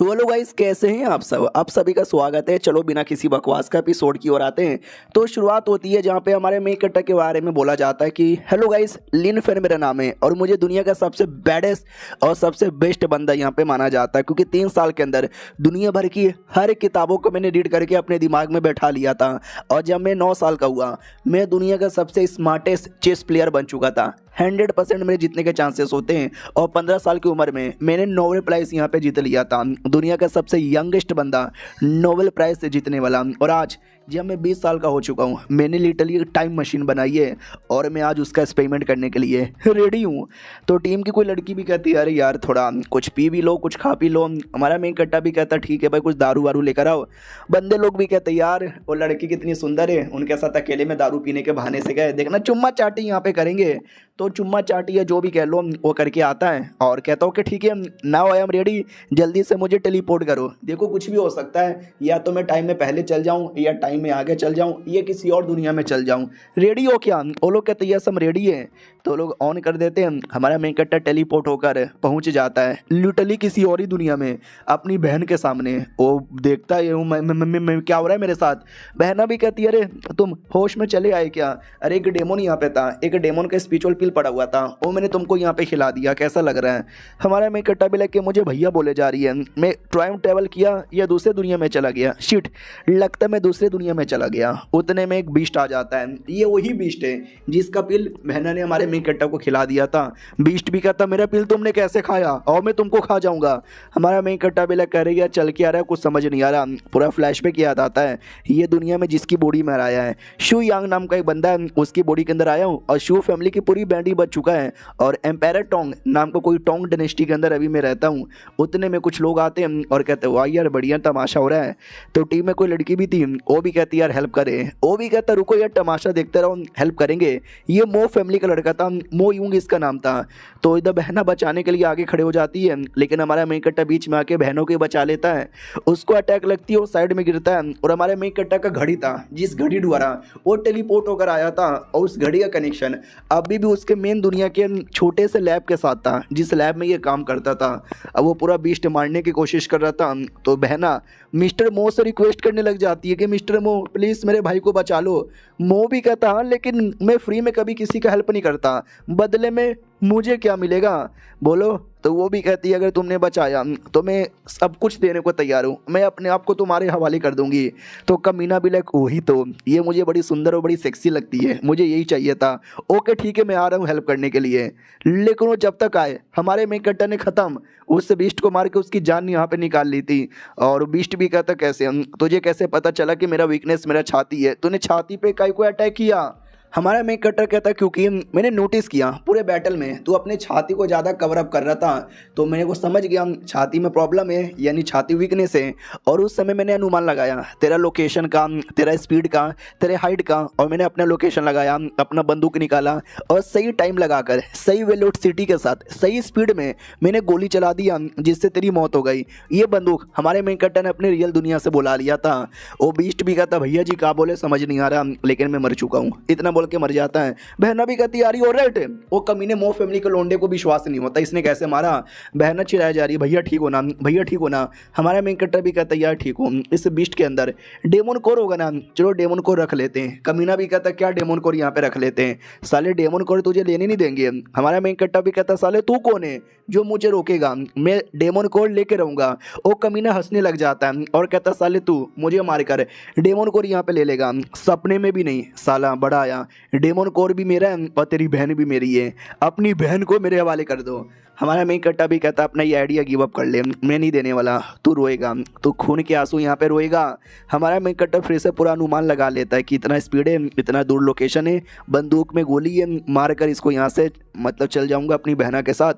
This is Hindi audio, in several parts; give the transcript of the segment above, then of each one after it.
तो हेलो गाइस, कैसे हैं आप सब। आप सभी का स्वागत है। चलो बिना किसी बकवास का एपिसोड की ओर आते हैं। तो शुरुआत होती है जहाँ पे हमारे मेन कैरेक्टर के बारे में बोला जाता है कि हेलो गाइस, लिन फेन मेरा नाम है और मुझे दुनिया का सबसे बैडेस्ट और सबसे बेस्ट बंदा यहाँ पे माना जाता है, क्योंकि 3 साल के अंदर दुनिया भर की हर किताबों को मैंने रीड करके अपने दिमाग में बैठा लिया था। और जब मैं 9 साल का हुआ, मैं दुनिया का सबसे स्मार्टेस्ट चेस प्लेयर बन चुका था। 100% मेरे जीतने के चांसेस होते हैं। और 15 साल की उम्र में मैंने नोबेल प्राइज़ यहाँ पे जीत लिया था। दुनिया का सबसे यंगेस्ट बंदा नोबेल प्राइज़ से जीतने वाला। और आज जब मैं 20 साल का हो चुका हूँ, मैंने लिटरली एक टाइम मशीन बनाई है और मैं आज उसका एक्सपेरिमेंट करने के लिए रेडी हूँ। तो टीम की कोई लड़की भी कहती है अरे यार थोड़ा कुछ पी भी लो, कुछ खा पी लो। हमारा मेन कट्टा भी कहता ठीक है भाई, कुछ दारू वारू लेकर आओ। बंदे लोग भी कहते यार वो लड़की कितनी सुंदर है, उनके साथ अकेले में दारू पीने के बहाने से गए, देखना चुम्मा चाटी यहाँ पे करेंगे। तो चुम्मा चाटी या जो भी कह लो वो करके आता है और कहता हूँ कि ठीक है नाउ आई एम रेडी, जल्दी से मुझे टेलीपोर्ट करो। देखो कुछ भी हो सकता है, या तो मैं टाइम में पहले चल जाऊँ या टाइम में आगे चल जाऊँ या किसी और दुनिया में चल जाऊँ। रेडी हो क्या? वो लोग कहते हैं हम रेडी है। तो लोग ऑन कर देते हैं। हमारा मेन कैरेक्टर टेलीपोर्ट होकर पहुँच जाता है लिटरली किसी और ही दुनिया में अपनी बहन के सामने। वो देखता है मैं क्या हो रहा है मेरे साथ। बहना भी कहती है अरे तुम होश में चले आए क्या? अरे एक डेमोन यहाँ पे था, एक डेमोन का स्पिरिचुअल पिल पड़ा हुआ था, वो मैंने तुमको यहाँ पे खिला दिया, कैसा लग रहा है? हमारा मेन कैरेक्टर भी लग के मुझे भैया बोले जा रही है। मैं टाइम ट्रैवल किया या दूसरे दुनिया में चला गया? शिट, लगता है मैं दूसरे दुनिया में चला गया। उतने में एक बीस्ट आ जाता है। ये वही बीस्ट है जिसका पिल बहना ने हमारे मेन कैरेक्टर को खिला दिया था। बीस्ट भी कहता मेरा पिल तुमने कैसे खाया और मैं तुमको खा जाऊंगा। हमारा मेन कैरेक्टर भी लग कह रही है चल के आ रहा है, कुछ समझ नहीं आ रहा। पूरा फ्लैशबैक याद आता है ये दुनिया में जिसकी बॉडी में आया है। शू यांग नाम का एक बंदा है, उसकी बॉडी के अंदर आया हूँ और शू फैमिली की पूरी बैंडी बच चुका है। और एम्पायर टोंग नाम का कोई टोंग डायनेस्टी के अंदर अभी मैं रहता हूँ। उतने में कुछ लोग आते हैं और कहते हैं वाह यार बढ़िया तमाशा हो रहा है। तो टीम में कोई लड़की भी थी, वो भी कहती यार हेल्प करे। वो भी कहता रुको यार तमाशा देखते रहो, हेल्प करेंगे। ये मो फैमिली का लड़का था, मो यूंग इसका नाम था। तो इधर बहना बचाने के लिए आगे खड़े हो जाती है, लेकिन हमारा मेन कट्टा बीच में आके बहनों को बचा लेता है। उसको अटैक लगती है, वो साइड में गिरता है। और हमारे मेन कट्टा का घड़ी था, जिस घड़ी द्वारा वो टेलीपोर्ट होकर आया था, और उस घड़ी का कनेक्शन अभी भी उसके मेन दुनिया के छोटे से लैब के साथ था जिस लैब में ये काम करता था। अब वो पूरा बीस्ट मारने की कोशिश कर रहा था। तो बहना मिस्टर मो से रिक्वेस्ट करने लग जाती है कि मिस्टर मो प्लीज़ मेरे भाई को बचा लो। मो भी कहता हाँ लेकिन मैं फ्री में कभी किसी का हेल्प नहीं करता, बदले में मुझे क्या मिलेगा बोलो? तो वो भी कहती है अगर तुमने बचाया तो मैं सब कुछ देने को तैयार हूँ, मैं अपने आप को तुम्हारे हवाले कर दूंगी। तो कमीना भी लाइक वही तो, ये मुझे बड़ी सुंदर और बड़ी सेक्सी लगती है, मुझे यही चाहिए था। ओके ठीक है मैं आ रहा हूँ हेल्प करने के लिए। लेकिन वो जब तक आए हमारे मेन कैरेक्टर ने ख़त्म उस बीस्ट को मार के उसकी जान यहाँ पे निकाल ली थी। और बीस्ट भी कहता कैसे, तुझे कैसे पता चला कि मेरा वीकनेस मेरा छाती है? तूने छाती पे काहे को अटैक किया? हमारा मेन कैरेक्टर कहता है क्योंकि मैंने नोटिस किया पूरे बैटल में तू अपने छाती को ज़्यादा कवर अप कर रहा था, तो मैंने को समझ गया छाती में प्रॉब्लम है, यानी छाती वीकनेस है। और उस समय मैंने अनुमान लगाया तेरा लोकेशन का, तेरा स्पीड का, तेरे हाइट का, और मैंने अपना लोकेशन लगाया, अपना बंदूक निकाला और सही टाइम लगाकर सही वेलोसिटी के साथ सही स्पीड में मैंने गोली चला दिया जिससे तेरी मौत हो गई। ये बंदूक हमारे मेन कैरेक्टर ने अपने रियल दुनिया से बुला लिया था। वो बीस्ट भी कहता भैया जी क्या बोले समझ नहीं आ रहा, लेकिन मैं मर चुका हूँ, इतना के मर जाता है। बहना भी कहती यार यू राइट, वो कमीने मो फैमिली के लोंडे को विश्वास नहीं होता इसने कैसे मारा। बहना चिल्लाया जा रही है भैया ठीक हो ना, भैया ठीक हो ना। हमारा मेन कैरेक्टर भी कहता है यार ठीक हो। इस बीस्ट के अंदर डेमोन कोर होगा ना, चलो डेमोन कोर रख लेते हैं। कमीना भी कहता क्या डेमोन कोर यहाँ पे रख लेते हैं, साले डेमोन कोर तुझे लेने नहीं देंगे। हमारा मेन कैरेक्टर भी कहता साले तू कौन है जो मुझे रोकेगा, मैं डेमोन कोर लेके रहूंगा। वो कमीना हंसने लग जाता है और कहता साले तू मुझे मारकर डेमोन कोर यहाँ पे ले लेगा, सपने में भी नहीं साला, बड़ा आया। डेमोन कोर भी मेरा है और तेरी बहन भी मेरी है, अपनी बहन को मेरे हवाले कर दो। हमारा मेन कट्टा भी कहता अपना ये आइडिया गिव अप कर ले, मैं नहीं देने वाला, तू रोएगा, तू खून के आंसू यहाँ पे रोएगा। हमारा मेन कट्टा फिर से पूरा अनुमान लगा लेता है कि इतना स्पीड है, इतना दूर लोकेशन है, बंदूक में गोली है, मार कर इसको यहाँ से मतलब चल जाऊँगा अपनी बहना के साथ।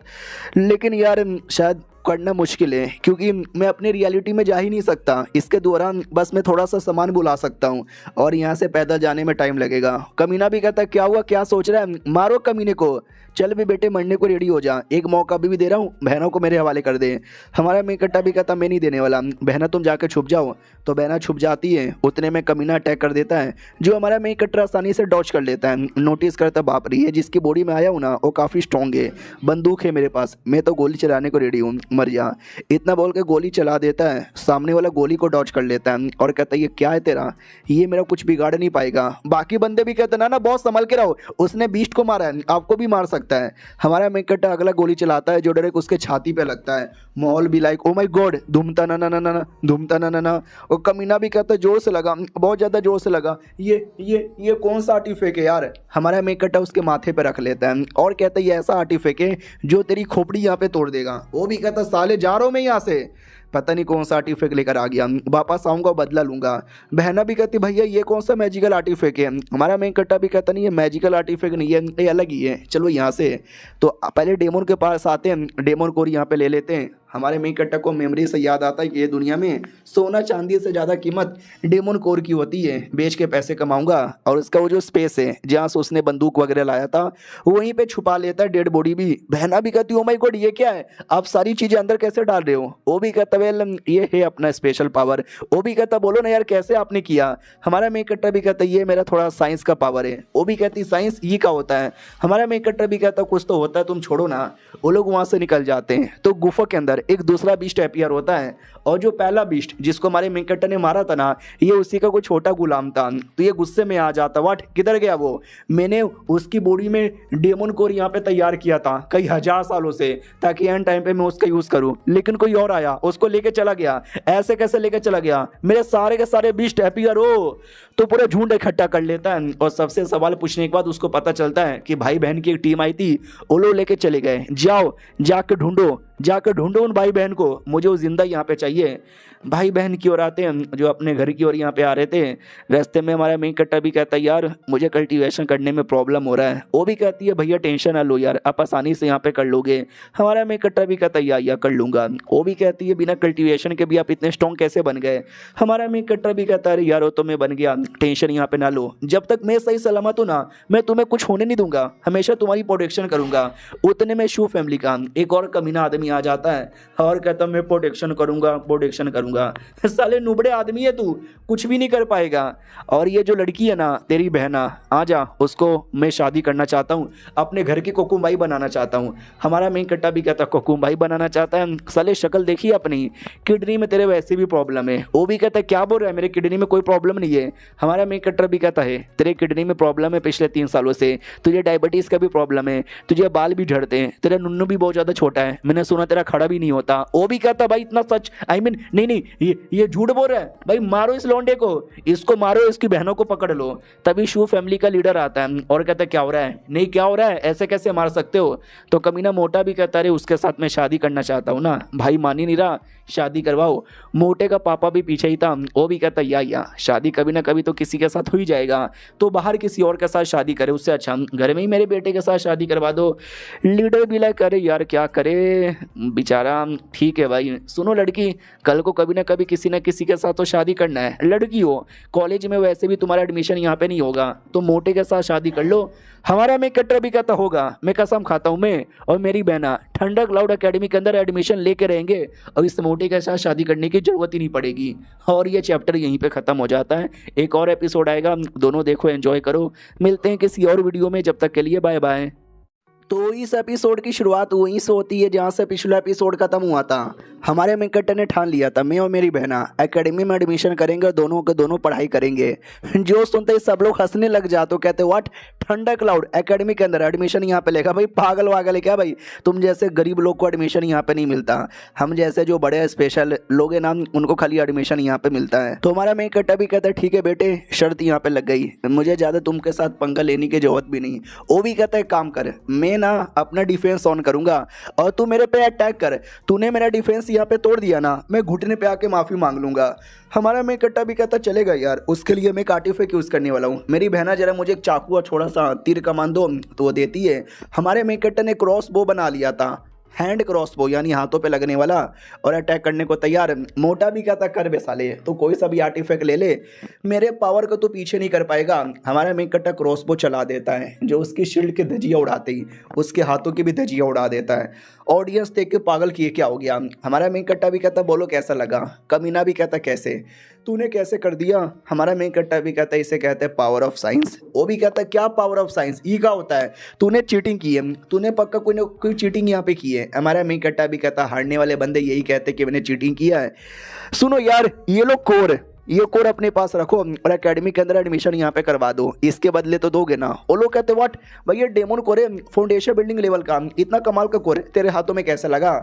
लेकिन यार शायद करना मुश्किल है क्योंकि मैं अपने रियलिटी में जा ही नहीं सकता, इसके दौरान बस मैं थोड़ा सा सामान बुला सकता हूँ और यहाँ से पैदल जाने में टाइम लगेगा। कमीना भी कहता है क्या हुआ क्या सोच रहा है, मारो कमीने को, चल भी बेटे मरने को रेडी हो जा, एक मौका अभी भी दे रहा हूँ, बहनों को मेरे हवाले कर दे। हमारा मेन कट्टा भी कहता मैं नहीं देने वाला, बहना तुम जाकर छुप जाओ। तो बहना छुप जाती है, उतने में कमीना अटैक कर देता है जो हमारा मेन कट्टा आसानी से डॉच कर लेता है। नोटिस करता बाप रे, ये जिसकी बॉडी में आया हूँ ना वो काफ़ी स्ट्रॉन्ग है, बंदूक है मेरे पास, मैं तो गोली चलाने को रेडी हूँ, मर जा। इतना बोल के गोली चला देता है, सामने वाला गोली को डॉच कर लेता है और कहता है ये क्या है तेरा, ये मेरा कुछ बिगाड़ नहीं पाएगा। बाकी बंदे भी कहते ना बहुत संभल के रहो, उसने बीस्ट को मारा है, आपको भी मार सकता है। हमारा मेन कट्टा अगला गोली चलाता है जो डायरेक्ट उसके छाती पे लगता है। माहौल भी लाइक ओ माय गॉड, धूमता ना ना ना ना धूमता ना ना ना। और कमीना भी कहता है जोर से लगा, बहुत ज़्यादा जोर से लगा, ये कौन सा आर्टिफैक्ट है यार। हमारा मेन कट्टा उसके माथे पे रख लेता है और कहता है ये ऐसा आर्टिफैक्ट है जो तेरी खोपड़ी यहाँ पे तोड़ देगा। वो भी कहता साले जा रहा हूँ मैं यहाँ से, पता नहीं कौन सा आर्टिफैक्ट लेकर आ गया, वापस आऊँगा बदला लूँगा। बहना भी कहती भैया ये कौन सा मैजिकल आर्टिफैक्ट है। हमारा मेन कट्टा भी कहता नहीं ये मैजिकल आर्टिफैक्ट नहीं है, ये अलग ही है, चलो यहाँ से। तो पहले डेमोन के पास आते हैं, डेमोन कोर यहाँ पे ले लेते हैं। हमारे मेन कट्टा को मेमोरी से याद आता है कि ये दुनिया में सोना चांदी से ज़्यादा कीमत डेमोन कोर की होती है, बेच के पैसे कमाऊंगा। और उसका वो जो स्पेस है जहाँ से उसने बंदूक वगैरह लाया था वहीं पे छुपा लेता है डेड बॉडी भी। बहना भी कहती ओ माय गॉड ये क्या है, आप सारी चीज़ें अंदर कैसे डाल रहे हो। वो भी कहता वेल ये है अपना स्पेशल पावर। वो भी कहता बोलो ना यार कैसे आपने किया। हमारा मेन कट्टा भी कहता ये मेरा थोड़ा साइंस का पावर है। वो भी कहती साइंस ये क्या होता है। हमारा मेन कट्टा भी कहता कुछ तो होता है, तुम छोड़ो ना। वो लोग वहाँ से निकल जाते हैं तो गुफा के अंदर एक दूसरा बीस्ट अपीयर होता है और जो पहला बीस्ट जिसको हमारे मेन कट्टा ने मारा था ना ये उसी का कोई छोटा गुलाम था। तो ये गुस्से में आ जाता व्हाट किधर गया वो, मैंने उसकी बॉडी में डेमन कोर यहाँ पे तैयार किया था कई हजार सालों से ताकि एंड टाइम पे मैं उसका यूज करूं, लेकिन कोई और आया उसको लेके चला गया। ऐसे कैसे लेके चला गया, मेरे सारे के सारे बीस्ट अपीयर हो। तो पूरा झुंड इकट्ठा कर लेता है और सबसे सवाल पूछने के बाद उसको पता चलता है कि भाई बहन की एक टीम आई थी, वो लोग लेके चले गए, जाओ जाके ढूंढो उन भाई बहन को, मुझे वो जिंदा यहाँ पे चाहिए। भाई बहन की ओर आते हैं जो अपने घर की ओर यहाँ पे आ रहे थे। रास्ते में हमारा मेन कट्टा भी कहता है यार मुझे कल्टीवेशन करने में प्रॉब्लम हो रहा है। वो भी कहती है भैया टेंशन ना लो यार, आप आसानी से यहाँ पे कर लोगे। हमारा मेन कट्टा भी कहता है या कर लूँगा। वो भी कहती है बिना कल्टीवेशन के भी आप इतने स्ट्रॉन्ग कैसे बन गए। हमारा मेन कट्टा भी कहता है अरे यार वो तो मैं बन गया, टेंशन यहाँ पे ना लो, जब तक मैं सही सलामत हूँ ना मैं तुम्हें कुछ होने नहीं दूंगा, हमेशा तुम्हारी प्रोटेक्शन करूंगा। उतने में शू फैमिली का एक और कमीना आदमी आ जाता है और कहता मैं प्रोटेक्शन करूंगा। साले नुबड़े आदमी है तू, कुछ भी नहीं कर पाएगा। और ये जो लड़की है ना तेरी बहना, आ जा, उसको मैं शादी करना चाहता हूँ, अपने घर की कोकुमबाई बनाना चाहता हूँ। हमारा मेन कट्टा भी कहता कोकुमबाई बनाना चाहता है। साले शक्ल देखी अपनी, किडनी में तेरे वैसे भी प्रॉब्लम है। वो भी कहता है क्या बोल रहा है, मेरे किडनी में कोई प्रॉब्लम नहीं है। हमारा मेन कट्टा भी कहता है तेरे किडनी में प्रॉब्लम है पिछले 3 सालों से, तुझे डायबिटीज का भी प्रॉब्लम है, तुझे बाल भी झड़ते हैं, तेरा नुन्नू भी बहुत ज्यादा छोटा है, मैंने सुना तेरा खड़ा भी नहीं होता। वो भी कहता भाई इतना सच, आई मीन नहीं ये झूठ बोल रहा है, भाई मारो इस लौंडे को, इसको मारो, इसकी बहनों को पकड़ लो। तभी शू फैमिली का लीडर आता है और कहता है क्या हो रहा है, नहीं क्या हो रहा है, ऐसे कैसे मार सकते हो। तो कमीना मोटा भी कहता है उसके साथ मैं शादी करना चाहता हूँ ना, भाई मान ही नहीं रहा, शादी करवाओ। मोटे का पापा भी पीछे ही था, वो भी कहता या शादी कभी ना कभी तो किसी के साथ हो ही जाएगा, तो बाहर किसी और के साथ शादी करे, उससे अच्छा घर में ही मेरे बेटे के साथ शादी करवा दो। लीडर भी लाइक करे यार क्या करे बेचारा, ठीक है भाई सुनो लड़की, कल को कभी ना कभी किसी ना किसी के साथ तो शादी करना है, लड़की हो, कॉलेज में वैसे भी तुम्हारा एडमिशन यहाँ पे नहीं होगा, तो मोटे के साथ शादी कर लो। हमारा मेन कट्टा भी कहता होगा, मैं कसम खाता हूँ मैं और मेरी बहना ठंडा क्लाउड एकेडमी के अंदर एडमिशन लेके रहेंगे और इस मोटे के साथ शादी करने की जरूरत ही नहीं पड़ेगी। और ये चैप्टर यहीं पे ख़त्म हो जाता है। एक और एपिसोड आएगा, दोनों देखो, एंजॉय करो। मिलते हैं किसी और वीडियो में, जब तक के लिए बाय बाय। तो इस एपिसोड की शुरुआत वहीं से होती है जहाँ से पिछला एपिसोड खत्म हुआ था। हमारे मेन कट्टा ने ठान लिया था मैं और मेरी बहना एकेडमी में एडमिशन करेंगे, दोनों के दोनों पढ़ाई करेंगे। जो सुनते ही सब लोग हंसने लग जाते, कहते व्हाट, ठंडा क्लाउड एकेडमी के अंदर एडमिशन यहाँ पे लेगा, भाई पागल वागल है क्या भाई, तुम जैसे गरीब लोग को एडमिशन यहाँ पे नहीं मिलता, हम जैसे जो बड़े स्पेशल लोग हैं ना उनको खाली एडमिशन यहाँ पे मिलता है। तो हमारा मेन कट्टा भी कहता है ठीक है बेटे, शर्त यहाँ पे लग गई, मुझे ज़्यादा तुमके साथ पंगा लेने की जरूरत भी नहीं। वो भी कहता है काम कर, मैं ना अपना डिफेंस ऑन करूंगा और तू मेरे पे अटैक कर, तूने मेरा डिफेंस यहाँ पे तोड़ दिया ना, मैं घुटने पे आके माफी मांग लूंगा। हमारा मेन कट्टा भी कहता चलेगा यार, उसके लिए मैं आर्टिफैक्ट यूज करने वाला हूँ, मेरी बहना जरा मुझे एक चाकू और छोटा सा तीर कमान दो, तो वो देती है। हमारे मेन कट्टा ने क्रॉस बो बना लिया था, हैंड क्रॉसबो यानी हाथों पे लगने वाला और अटैक करने को तैयार। मोटा भी कहता कर बे साले, तो कोई सा भी आर्टिफैक्ट ले ले, मेरे पावर को तो पीछे नहीं कर पाएगा। हमारा मेन कट्टा क्रॉसबो चला देता है जो उसकी शील्ड की धजिया उड़ाते ही उसके हाथों की भी धजिया उड़ा देता है। ऑडियंस देख के पागल किए क्या हो गया। हमारा मेन कट्टा भी कहता बोलो कैसा लगा। कमीना भी कहता कैसे, तूने कैसे कर दिया। हमारा मेन कट्टा भी कहता इसे कहते हैं पावर ऑफ साइंस। वो भी कहता क्या पावर ऑफ साइंस, ई क्या होता है, तूने चीटिंग की है, तूने पक्का कोई ना कोई चीटिंग यहाँ पे की है। हमारा मेन कट्टा भी कहता हारने वाले बंदे यही कहते कि मैंने चीटिंग किया है। सुनो यार, ये कोर अपने पास रखो और एकेडमी के अंदर एडमिशन यहाँ पे करवा दो, इसके बदले तो दोगे ना। वो लोग कहते व्हाट भैया, डेमन कोर है, फाउंडेशन बिल्डिंग लेवल का, इतना कमाल का कोर है, तेरे हाथों में कैसे लगा।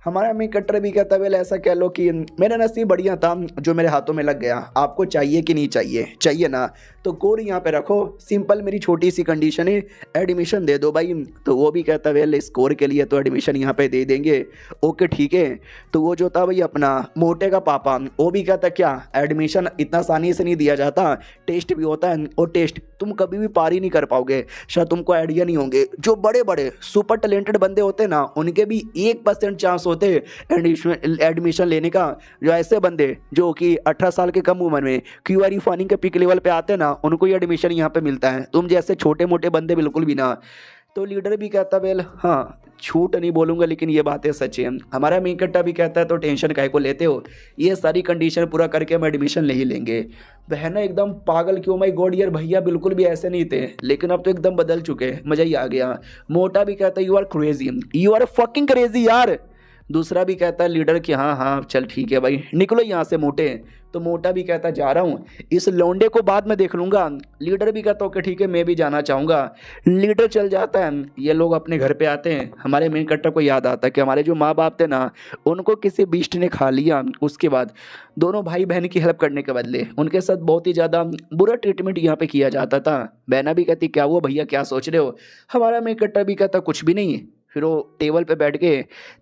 हमारा मेन कट्टर भी कहता वेल ऐसा कह लो कि मेरा नसीब बढ़िया था जो मेरे हाथों में लग गया। आपको चाहिए कि नहीं चाहिए, चाहिए ना, तो कोर यहाँ पे रखो, सिंपल मेरी छोटी सी कंडीशन है, एडमिशन दे दो भाई। तो वो भी कहता वेल स्कोर के लिए तो एडमिशन यहाँ पे दे देंगे, ओके ठीक है। तो वो जो था भाई अपना मोटे का पापा, वो भी कहता क्या एडमिशन इतना आसानी से नहीं दिया जाता, टेस्ट भी होता है, और टेस्ट तुम कभी भी पार ही नहीं कर पाओगे, शायद तुमको आइडिया नहीं होंगे। जो बड़े बड़े सुपर टैलेंटेड बंदे होते हैं ना, उनके भी 1% चांस होते एडमिशन लेने का। जो ऐसे बंदे जो कि 18 साल के कम उम्र में क्यूआर फाइनिंग के पिक लेवल पे आते हैं ना, उनको ही एडमिशन यहाँ पे मिलता है। तुम जैसे छोटे मोटे बंदे बिल्कुल भी ना। तो लीडर भी कहता वेल हाँ, झूठ नहीं बोलूंगा लेकिन ये बातें सच है। हमारा मेन कट्टा भी कहता है तो टेंशन काहे को लेते हो, ये सारी कंडीशन पूरा करके हम एडमिशन ले ही लेंगे। बहना एकदम पागल, क्यों माय गॉड यार, भैया बिल्कुल भी ऐसे नहीं थे लेकिन अब तो एकदम बदल चुके, मजा ही आ गया। मोटा भी कहता है you are crazy, you are fucking crazy यार। दूसरा भी कहता है लीडर कि हाँ हाँ चल ठीक है भाई, निकलो यहाँ से मोटे। तो मोटा भी कहता जा रहा हूँ, इस लौंडे को बाद में देख लूँगा। लीडर भी कहता ओके ठीक है, मैं भी जाना चाहूँगा। लीडर चल जाता है, ये लोग अपने घर पे आते हैं। हमारे मेन कट्टर को याद आता है कि हमारे जो माँ बाप थे ना, उनको किसी बीस्ट ने खा लिया। उसके बाद दोनों भाई बहन की हेल्प करने के बदले उनके साथ बहुत ही ज़्यादा बुरा ट्रीटमेंट यहाँ पे किया जाता था। बहना भी कहती क्या हुआ भैया, क्या सोच रहे हो। हमारा मेन कट्टर भी कहता कुछ भी नहीं। फिर वो टेबल पे बैठ के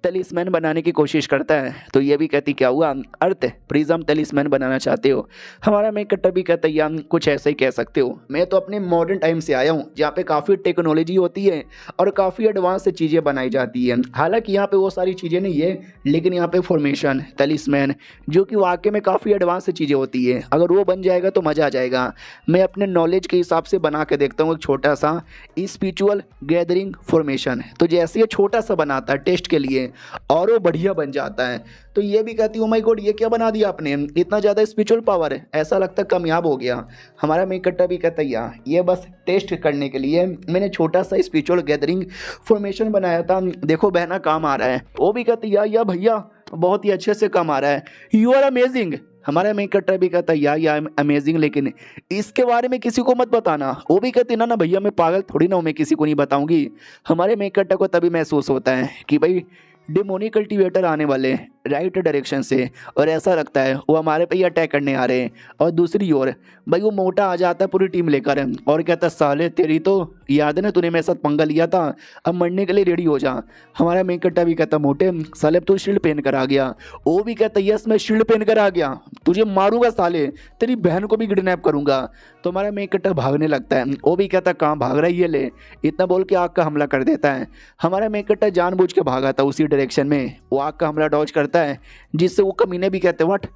तलिस्मैन बनाने की कोशिश करता है। तो ये भी कहती क्या हुआ, अर्थ प्रिज्म तलिस्मैन बनाना चाहते हो। हमारा मेन कट्टर भी कहता है यार कुछ ऐसा ही कह सकते हो, मैं तो अपने मॉडर्न टाइम से आया हूँ जहाँ पे काफ़ी टेक्नोलॉजी होती है और काफ़ी एडवांस से चीज़ें बनाई जाती हैं। हालांकि यहाँ पे वो सारी चीज़ें नहीं है, लेकिन यहाँ पे फॉर्मेशन तलिस्मैन जो कि वाकई में काफ़ी एडवांस से चीज़ें होती है, अगर वो बन जाएगा तो मज़ा आ जाएगा। मैं अपने नॉलेज के हिसाब से बना के देखता हूँ एक छोटा सा स्पिरिचुअल गैदरिंग फॉर्मेशन। तो जैसे ये छोटा सा बनाता है टेस्ट के लिए और वो बढ़िया बन जाता है। तो ये भी कहती हूँ माय गॉड ये क्या बना दिया आपने, इतना ज़्यादा स्पिरिचुअल पावर है, ऐसा लगता है कामयाब हो गया। हमारा मेन कट्टा भी कहता है ये बस टेस्ट करने के लिए मैंने छोटा सा स्पिरिचुअल गैदरिंग फॉर्मेशन बनाया था, देखो बहना काम आ रहा है। वो भी कहती है या भैया बहुत ही अच्छे से काम आ रहा है, यू आर अमेजिंग। हमारा मेन कट्टर भी कहता है या अमेजिंग, लेकिन इसके बारे में किसी को मत बताना। वो भी कहती ना भैया मैं पागल थोड़ी ना हूँ, मैं किसी को नहीं बताऊंगी। हमारे मेन कट्टर को तभी महसूस होता है कि भाई डेमोनिक कल्टीवेटर आने वाले राइट डायरेक्शन से, और ऐसा लगता है वो हमारे पे ही अटैक करने आ रहे हैं। और दूसरी ओर भाई वो मोटा आ जाता है पूरी टीम लेकर और कहता साले तेरी तो याद है ना, तूने मेरे साथ पंगा लिया था, अब मरने के लिए रेडी हो जा। हमारा मेन कट्टा भी कहता मोटे साले तू शील्ड पहन कर आ गया। वो भी कहता यस मैं शील्ड पहन कर आ गया, तुझे मारूंगा साले, तेरी बहन को भी किडनैप करूंगा। तो हमारा मेन कट्टा भागने लगता है। वो भी कहता कहाँ भाग रहा है ये ले, इतना बोल के आग का हमला कर देता है। हमारा मेन कट्टा जानबूझ के भागा था उसी डायरेक्शन में, वो आग का हमला डॉज करता है, जिससे वो कमीने भी कहते व्हाट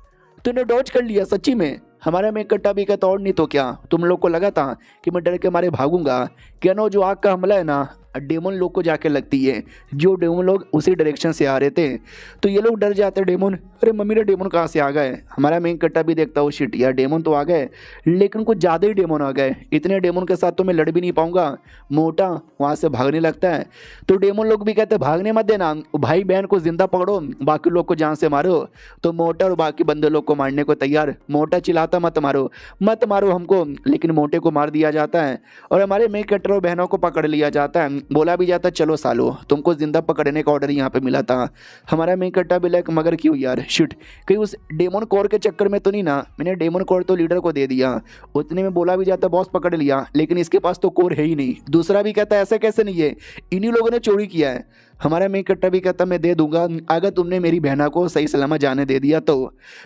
तूने डॉज कर लिया सच्ची में। हमारा मेन कट्टा भी कहता और नहीं तो क्या, तुम लोग को लगा था कि मैं डर के मारे भागूंगा, क्या नो जो आग का हमला है ना डेमन लोग को जाके लगती है, जो डेमन लोग उसी डायरेक्शन से आ रहे थे। तो ये लोग डर जाते हैं, डेमन अरे मम्मी ने डेमन कहाँ से आ गए। हमारा मेन कट्टा भी देखता हो शिट यार डेमन तो आ गए, लेकिन कुछ ज़्यादा ही डेमन आ गए, इतने डेमन के साथ तो मैं लड़ भी नहीं पाऊंगा। मोटा वहाँ से भागने लगता है। तो डेमन लोग भी कहते हैं भागने मत देना, भाई बहन को जिंदा पकड़ो, बाकी लोग को जान से मारो। तो मोटा और बाकी बंदे लोग को मारने को तैयार। मोटा चिल्लाता मत मारो हमको, लेकिन मोटे को मार दिया जाता है और हमारे मेन कट्टर और बहनों को पकड़ लिया जाता है। बोला भी जाता चलो सालो तुमको जिंदा पकड़ने का ऑर्डर यहाँ पे मिला था। हमारा मेन कट्टा भी लाइक मगर क्यों यार शिट, कहीं उस डेमन कोर के चक्कर में तो नहीं ना, मैंने डेमन कोर तो लीडर को दे दिया। उतने में बोला भी जाता बॉस पकड़ लिया, लेकिन इसके पास तो कोर है ही नहीं। दूसरा भी कहता ऐसा कैसे नहीं है, इन्हीं लोगों ने चोरी किया है। हमारा मेन कट्टा भी कहता मैं दे दूंगा अगर तुमने मेरी बहना को सही सलामत जाने दे दिया तो।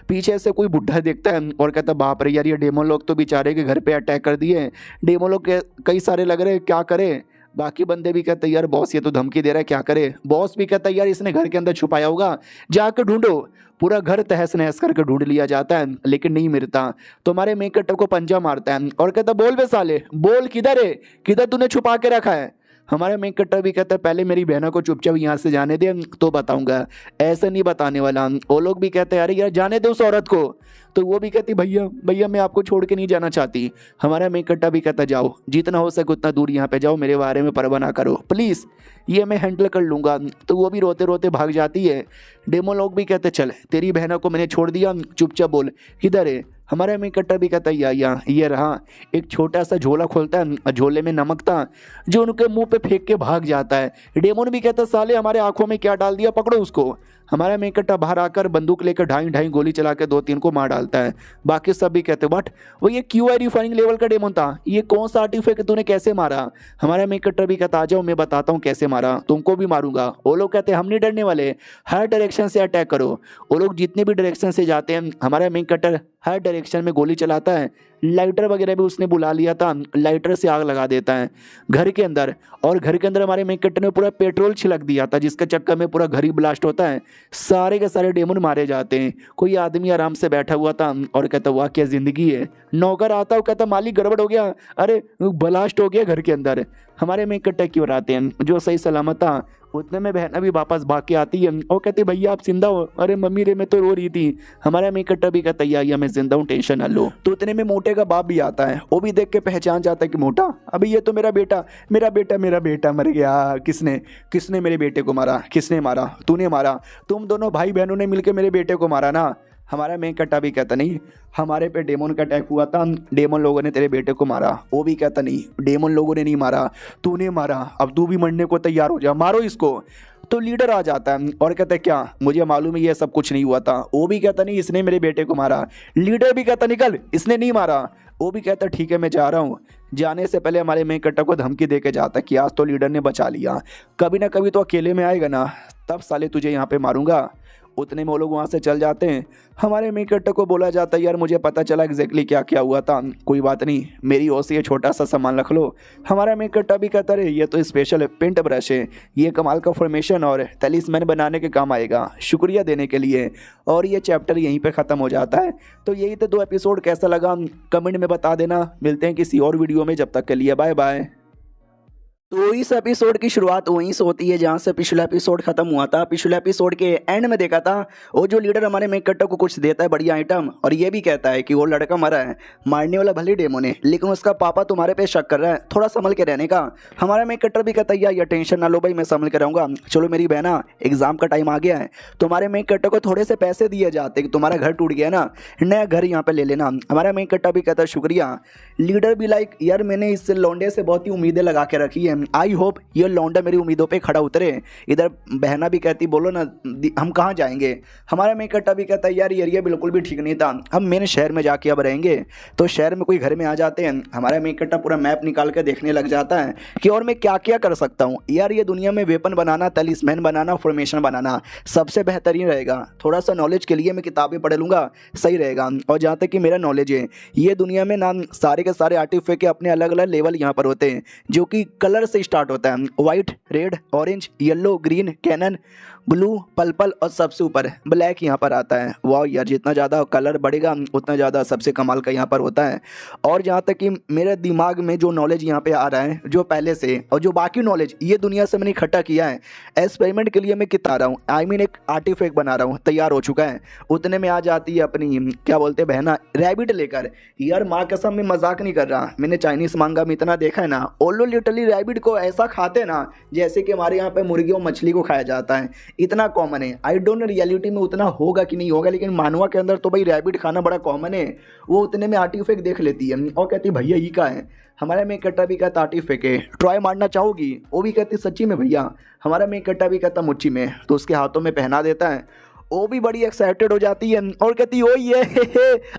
पीछे से कोई बुढ़ा देखता है और कहता बाप रे यार ये डेमन लोग तो बेचारे के घर पे अटैक कर दिए, डेमन लोग कई सारे लग रहे क्या करे। बाकी बंदे भी कहते यार बॉस ये तो धमकी दे रहा है, क्या करे। बॉस भी कहता है यार इसने घर के अंदर छुपाया होगा, जाकर ढूंढो। पूरा घर तहस नहस करके ढूंढ लिया जाता है लेकिन नहीं मिलता। तो हमारे मेन कैरेक्टर को पंजा मारता है और कहता बोल बे साले, बोल किधर है, किधर तूने छुपा के रखा है। हमारा मेन कैरेक्टर भी कहता है पहले मेरी बहना को चुपचाप यहाँ से जाने दे तो बताऊंगा, ऐसे नहीं बताने वाला। वो लोग भी कहते हैं अरे यार जाने दे उस औरत को। तो वो भी कहती भैया भैया मैं आपको छोड़ के नहीं जाना चाहती। हमारा मेन कैरेक्टर भी कहता जाओ, जितना हो सके उतना दूर यहाँ पे जाओ, मेरे बारे में परवाह ना करो प्लीज़, ये मैं हैंडल कर लूँगा। तो वो भी रोते रोते भाग जाती है। डेमो लोग भी कहते चल तेरी बहना को मैंने छोड़ दिया, चुपचाप बोल किधर है। हमारा मेन कैरेक्टर भी कहता है या ये रहा। एक छोटा सा झोला खोलता है, झोले में नमक था जो उनके मुंह पे फेंक के भाग जाता है। डेमोन भी कहता साले हमारे आंखों में क्या डाल दिया, पकड़ो उसको। हमारा मेन कैरेक्टर बाहर आकर बंदूक लेकर ढाई ढाई गोली चला के 2-3 को मार डालता है। बाकी सब भी कहते बट वो ये QI रिफाइनिंग लेवल का डेमोन था, ये कौन सा आर्टिफैक्ट तूने कैसे मारा। हमारा मेन कैरेक्टर भी कहता आ जाओ मैं बताता हूँ कैसे मारा, तुमको भी मारूंगा। वो लोग कहते हम नहीं डरने वाले, हर डायरेक्शन से अटैक करो। वो लोग जितने भी डायरेक्शन से जाते हैं हमारा मेन कैरेक्टर हर डायरेक्शन में गोली चलाता है। लाइटर वगैरह भी उसने बुला लिया था, लाइटर से आग लगा देता है घर के अंदर। और घर के अंदर हमारे मेन कैरेक्टर ने पूरा पेट्रोल छिड़क दिया था जिसके चक्कर में पूरा घर ही ब्लास्ट होता है, सारे के सारे डेमन मारे जाते हैं। कोई आदमी आराम से बैठा हुआ था और कहता वाह क्या जिंदगी है। नौकर आता वो कहता मालिक गड़बड़ हो गया, अरे ब्लास्ट हो गया घर के अंदर। हमारे मेन कैरेक्टर क्यों आते हैं जो सही सलामत था। उतने में बहना भी वापस भाग के आती है और कहती भैया आप जिंदा हो, अरे मम्मी रे मैं तो रो रही थी। हमारा मेन कैरेक्टर भी कहता है मैं जिंदा हूँ टेंशन ना लो। तो उतने में मोटे का बाप भी आता है, वो भी देख के पहचान जाता है कि मोटा अभी ये तो मेरा बेटा मर गया। किसने किसने मेरे बेटे को मारा, किसने मारा, तूने मारा, तुम दोनों भाई बहनों ने मिलकर मेरे बेटे को मारा ना। हमारा मेन कैरेक्टर भी कहता नहीं हमारे पे डेमन का अटैक हुआ था, डेमन लोगों ने तेरे बेटे को मारा। वो भी कहता नहीं डेमन लोगों ने नहीं मारा, तूने मारा, अब तू भी मरने को तैयार हो जा, मारो इसको। तो लीडर आ जाता है और कहता है क्या मुझे मालूम है ये सब कुछ नहीं हुआ था। वो भी कहता नहीं इसने मेरे बेटे को मारा। लीडर भी कहता निकल इसने नहीं मारा। वो भी कहता ठीक है मैं जा रहा हूँ। जाने से पहले हमारे मेन कैरेक्टर को धमकी दे के जाता कि आज तो लीडर ने बचा लिया, कभी ना कभी तो अकेले में आएगा ना, तब साले तुझे यहाँ पे मारूंगा। उतने में वो लोग वहाँ से चल जाते हैं। हमारे मेन कैरेक्टर को बोला जाता है यार मुझे पता चला एग्जैक्टली क्या क्या हुआ था, कोई बात नहीं मेरी ओर से ये छोटा सा सामान रख लो। हमारा मेन कैरेक्टर भी कहता रहे ये तो स्पेशल पेंट ब्रश है, ये कमाल का फॉर्मेशन और तलिस्मैन बनाने के काम आएगा, शुक्रिया देने के लिए। और ये चैप्टर यहीं पर ख़त्म हो जाता है। तो यही तो 2 एपिसोड कैसा लगा कमेंट में बता देना। मिलते हैं किसी और वीडियो में, जब तक के लिए बाय बाय। तो इस एपिसोड की शुरुआत वहीं से होती है जहाँ से पिछला एपिसोड खत्म हुआ था। पिछले एपिसोड के एंड में देखा था वो जो लीडर हमारे मेन कैरेक्टर को कुछ देता है बढ़िया आइटम और ये भी कहता है कि वो लड़का मरा है, मारने वाला भले डेमोन है लेकिन उसका पापा तुम्हारे पे शक कर रहा है, थोड़ा संभल के रहने का। हमारा मेन कैरेक्टर भी कहता है यार टेंशन ना लो भाई मैं संभल के रहूँगा, चलो मेरी बहना एग्जाम का टाइम आ गया है। तुम्हारे मेन कैरेक्टर को थोड़े से पैसे दिए जाते कि तुम्हारा घर टूट गया ना, नया घर यहाँ पे ले लेना। हमारा मेन कैरेक्टर भी कहता है शुक्रिया। लीडर भी लाइक यार मैंने इस लौंडे से बहुत ही उम्मीदें लगा के रखी है, आई होप ये लौंडा मेरी उम्मीदों पे खड़ा उतरे। इधर बहना भी कहती बोलो ना हम कहाँ जाएंगे। हमारा मेन कैरेक्टर भी कहता है यार ये एरिया बिल्कुल भी ठीक नहीं था, हम मेरे शहर में जाके अब रहेंगे। तो शहर में कोई घर में आ जाते हैं। हमारा मेन कैरेक्टर पूरा मैप निकाल कर देखने लग जाता है कि और मैं क्या क्या कर सकता हूँ। यार ये दुनिया में वेपन बनाना, तलिस्मैन बनाना, फॉर्मेशन बनाना सबसे बेहतरीन रहेगा। थोड़ा सा नॉलेज के लिए मैं किताबें पढ़ लूँगा, सही रहेगा। और जहाँ तक कि मेरा नॉलेज है ये दुनिया में ना सारे के सारे आर्टिफैक्ट के अपने अलग अलग लेवल यहाँ पर होते हैं जो कि कलर से स्टार्ट होता है, white, red, orange, yellow, green, cyan, blue, purple और सबसे ऊपर ब्लैक यहाँ पर आता है। वाह यार जितना ज़्यादा कलर बढ़ेगा उतना ज़्यादा सबसे कमाल का यहाँ पर होता है। और जहाँ तक कि मेरे दिमाग में जो नॉलेज यहाँ पे आ रहा है जो पहले से और जो बाकी नॉलेज ये दुनिया से मैंने इकट्ठा किया है एक्सपेरिमेंट के लिए मैं कितना रहा हूँ, आई मीन एक आर्टिफैक्ट बना रहा हूँ, तैयार हो चुका है। उतने में आ जाती है अपनी क्या बोलते हैं बहना रैबिट लेकर। यार माँ कसम में मजाक नहीं कर रहा, मैंने चाइनीज़ मांगा में इतना देखा है ना, ओलो लिटरली रैबिट को ऐसा खाते ना जैसे कि हमारे यहाँ पे मुर्गी और मछली को खाया जाता है, इतना कॉमन है। आई डोंट नो रियलिटी में उतना होगा कि नहीं होगा, लेकिन मानवा के अंदर तो भाई रैबिट खाना बड़ा कॉमन है। वो उतने में आर्टिफैक्ट देख लेती है और कहती भैया ये का है। हमारा मेन कैरेक्टर भी कहता आर्टिफैक्ट है, ट्राई मारना चाहोगी। वो भी कहती सच्ची में भैया। हमारा मेन कैरेक्टर भी कहता मुच्ची में, तो उसके हाथों में पहना देता है। वो भी बड़ी एक्साइटेड हो जाती है और कहती ओ ये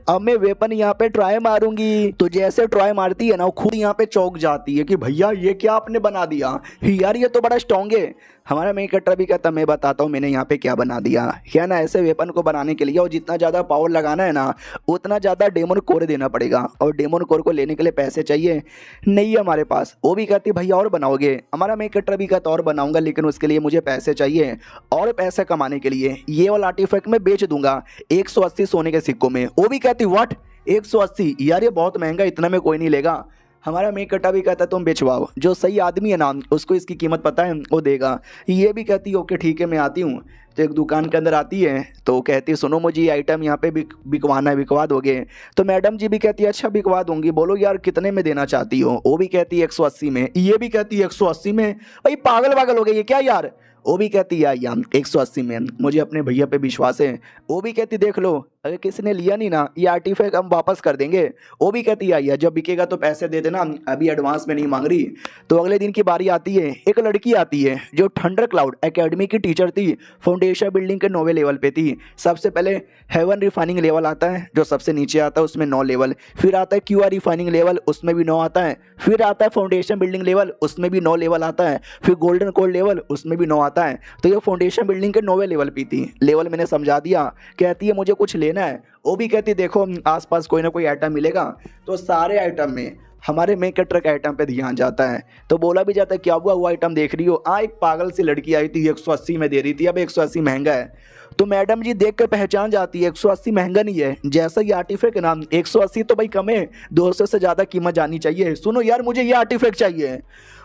अब मैं वेपन यहाँ पे ट्राई मारूंगी। तो जैसे ट्राई मारती है ना वो खुद यहाँ पे चौंक जाती है कि भैया ये क्या आपने बना दिया, यार ये तो बड़ा स्ट्रॉन्ग है। हमारा मेन कट्टर भी कहता मैं बताता हूँ मैंने यहाँ पे क्या बना दिया है ना। ऐसे वेपन को बनाने के लिए और जितना ज़्यादा पावर लगाना है ना उतना ज़्यादा डेमन कोर देना पड़ेगा, और डेमन कोर को लेने के लिए पैसे चाहिए नहीं है हमारे पास। वो भी कहती भैया और बनाओगे? हमारा मेन कट्टर भी कहता और बनाऊंगा, लेकिन उसके लिए मुझे पैसे चाहिए, और पैसे कमाने के लिए ये वाला आर्टिफैक्ट मैं बेच दूंगा 180 सोने के सिक्कों में। वो भी कहती व्हाट 180? यार ये बहुत महंगा, इतना में कोई नहीं लेगा। हमारा मेक कट्टा भी कहता तुम बेचवाओ, जो सही आदमी है ना उसको इसकी कीमत पता है वो देगा। ये भी कहती ओके ठीक है मैं आती हूँ। तो एक दुकान के अंदर आती है तो कहती है सुनो मुझे ये आइटम यहाँ पे बिकवाना है, बिकवा दोगे? तो मैडम जी भी कहती है अच्छा बिकवा दूंगी, बोलो यार कितने में देना चाहती हो? वो भी कहती है 180 में। ये भी कहती है 180 में? भाई पागल पागल हो गई है क्या यार? वो भी कहती है यार 180 में, मुझे अपने भैया पे विश्वास है। वो भी कहती देख लो अगर किसी ने लिया नहीं ना ये आर्टिफैक्ट हम वापस कर देंगे। वो भी कहती है यार जब बिकेगा तो पैसे दे देना, अभी एडवांस में नहीं मांग रही। तो अगले दिन की बारी आती है, एक लड़की आती है जो थंडर क्लाउड एकेडमी की टीचर थी, फाउंडेशन बिल्डिंग के 9वें लेवल पे थी। सबसे पहले हेवन रिफाइनिंग लेवल आता है जो सबसे नीचे आता है, उसमें 9 लेवल, फिर आता है क्यूआर रिफाइनिंग लेवल उसमें भी 9 आता है, फिर आता है फाउंडेशन बिल्डिंग लेवल उसमें भी 9 लेवल आता है, फिर गोल्डन कोड लेवल उसमें भी 9 आता है। तो ये फाउंडेशन बिल्डिंग के 9वें लेवल पे थी। लेवल मैंने समझा दिया, कहती है मुझे कुछ लेना है। वो भी कहती देखो आसपास कोई ना कोई आइटम मिलेगा। तो सारे आइटम में हमारे मेक कट्टर के आइटम पे ध्यान जाता है। तो बोला भी जाता है क्या हुआ वो आइटम देख रही हो? एक पागल सी लड़की आई थी 180 में दे रही थी, अब 180 महंगा है। तो मैडम जी देख कर पहचान जाती है 180 महंगा नहीं है, जैसा ये आर्टिफैक्ट ना 180 तो भाई कम है, 200 से ज़्यादा कीमत जानी चाहिए। सुनो यार मुझे ये आर्टिफैक्ट चाहिए।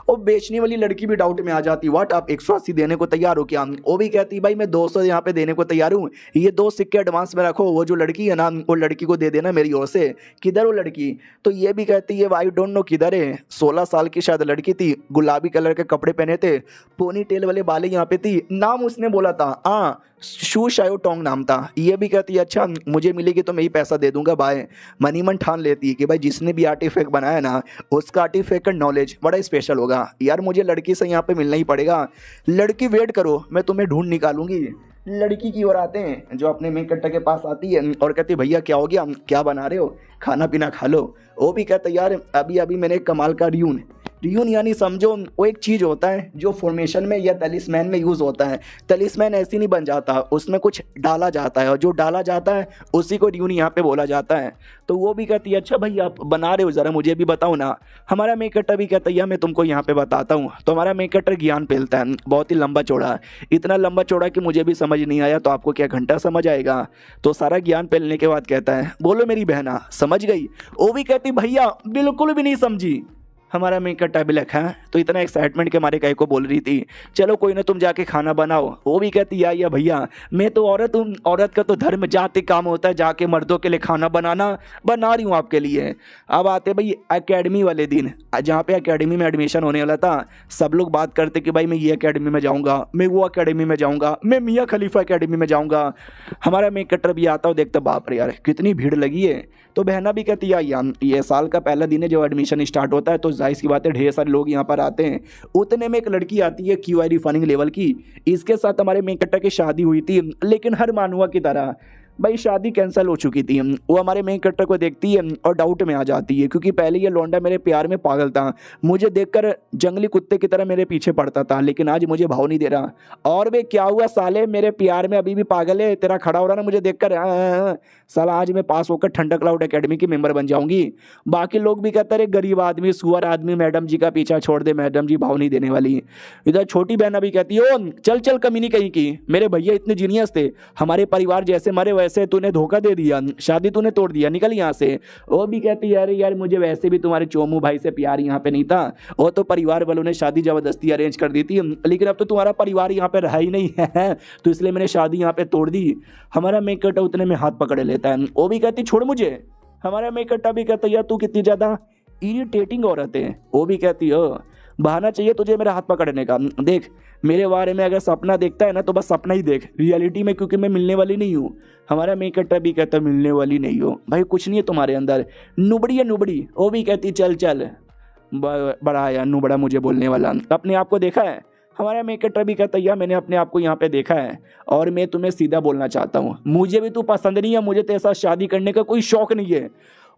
और बेचने वाली लड़की भी डाउट में आ जाती व्हाट आप 180 देने को तैयार हो क्या? वो भी कहती भाई मैं 200 यहाँ पे देने को तैयार हूँ, ये 2 सिक्के एडवांस में रखो, वो जो लड़की है ना वो लड़की को दे देना मेरी ओर से। किधर वो लड़की? तो ये भी कहती है आई डोंट नो किधर है। 16 साल की शायद लड़की थी, गुलाबी कलर के कपड़े पहने थे, पोनी टेल वाले बाले यहाँ पे थी, नाम उसने बोला था शू शायो टोंग नाम था। ये भी कहती है अच्छा मुझे मिलेगी तो मैं ही पैसा दे दूंगा बाय। मनी मन ठान लेती है कि भाई जिसने भी आर्टिफैक्ट बनाया ना उसका आर्टिफैक्ट का नॉलेज बड़ा स्पेशल होगा। यार मुझे लड़की से यहाँ पे मिलना ही पड़ेगा। लड़की वेट करो मैं तुम्हें ढूंढ निकालूंगी। लड़की की ओर आते हैं जो अपने मेक कट्टर के पास आती है और कहती भैया क्या हो गया, क्या बना रहे हो, खाना पीना खा लो। वो भी कहता यार अभी अभी मैंने एक कमाल का रियून यानी समझो वो एक चीज़ होता है जो फॉर्मेशन में या तलिस्मैन में यूज़ होता है। तलिस्मैन ऐसे नहीं बन जाता, उसमें कुछ डाला जाता है और जो डाला जाता है उसी को रियून यहाँ पे बोला जाता है। तो वो भी कहती है अच्छा भाई आप बना रहे हो ज़रा मुझे भी बताओ ना। हमारा मेक कट्टर भी कहता है मैं तुमको यहाँ पे बताता हूँ। तो हमारा मेक कट्टर ज्ञान फैलता है, बहुत ही लंबा चौड़ा, इतना लंबा चौड़ा कि मुझे भी समझ नहीं आया, तो आपको क्या घंटा समझ आएगा? तो सारा ज्ञान फैलने के बाद कहता है बोलो मेरी बहना समझ गई? वो भी कहती भैया बिल्कुल भी नहीं समझी। हमारा मेक कट्टा भी लिखा है तो इतना एक्साइटमेंट के हमारे कई को बोल रही थी चलो कोई ना तुम जाके खाना बनाओ। वो भी कहती या भैया मैं तो औरत हूँ, औरत का तो धर्म जाति काम होता है जाके मर्दों के लिए खाना बनाना, बना रही हूँ आपके लिए। अब आते भाई एकेडमी वाले दिन, जहाँ पे एकेडमी में एडमिशन होने वाला था। सब लोग बात करते कि भाई मैं ये एकेडमी में जाऊँगा, मैं वो एकेडमी में जाऊँगा, मैं मियाँ खलीफा एकेडमी में जाऊँगा। हमारा मेक कट्टर भी आता हो देखता बाप रे यार कितनी भीड़ लगी है। तो बहना भी कहती है यार ये साल का पहला दिन है जो एडमिशन स्टार्ट होता है, तो जाहिर सी बात है ढेर सारे लोग यहाँ पर आते हैं। उतने में एक लड़की आती है क्यूआई रिफाइनिंग लेवल की, इसके साथ हमारे मेक कट्टर की शादी हुई थी, लेकिन हर मानुआ की तरह भाई शादी कैंसिल हो चुकी थी। वो हमारे मेक कट्टर को देखती है और डाउट में आ जाती है, क्योंकि पहले ये लौंडा मेरे प्यार में पागल था, मुझे देखकर जंगली कुत्ते की तरह मेरे पीछे पड़ता था, लेकिन आज मुझे भाव नहीं दे रहा। और वे क्या हुआ साले मेरे प्यार में अभी भी पागल है, तेरा खड़ा हो रहा ना मुझे देखकर। साला आज मैं पास होकर ठंडा क्लाउड एकेडमी की मेंबर बन जाऊंगी। बाकी लोग भी कहते रहे गरीब आदमी सुअर आदमी मैडम जी का पीछा छोड़ दे, मैडम जी भाव नहीं देने वाली। इधर छोटी बहन अभी कहती है ओ चल चल कमीनी कहीं की, मेरे भैया इतने जीनियस थे, हमारे परिवार जैसे मरे वैसे तूने धोखा दे दिया, शादी तूने तोड़ दिया, निकल यहाँ से। वो भी कहती है अरे यार मुझे वैसे भी तुम्हारे चोमू भाई से प्यार यहाँ पे नहीं था, वो तो परिवार वालों ने शादी जबरदस्ती अरेंज कर दी थी, लेकिन अब तो तुम्हारा परिवार यहाँ पे रहा ही नहीं है तो इसलिए मैंने शादी यहाँ पे तोड़ दी। हमारा मेक कट्टा उतने में हाथ पकड़ लेता है। वो भी कहती छोड़ मुझे। हमारा मेक कट्टा भी कहता यार तू कितनी ज्यादा इरिटेटिंग औरत है। वो भी कहती हो बहाना चाहिए तुझे मेरा हाथ पकड़ने का, देख मेरे बारे में अगर सपना देखता है ना तो बस सपना ही देख, रियलिटी में क्योंकि मैं मिलने वाली नहीं हूँ। हमारा मेक कट्टा भी कहता मिलने वाली नहीं हो भाई, कुछ नहीं है तुम्हारे अंदर, नुबड़ी है नुबड़ी। वो भी कहती चल चल बड़ा यार नुबड़ा मुझे बोलने वाला, अपने आप को देखा है? हमारा मेक कट्टा भी कहता यार मैंने अपने आप को यहाँ पे देखा है और मैं तुम्हें सीधा बोलना चाहता हूँ, मुझे भी तू पसंद नहीं है, मुझे तेरे साथ शादी करने का कोई शौक नहीं है।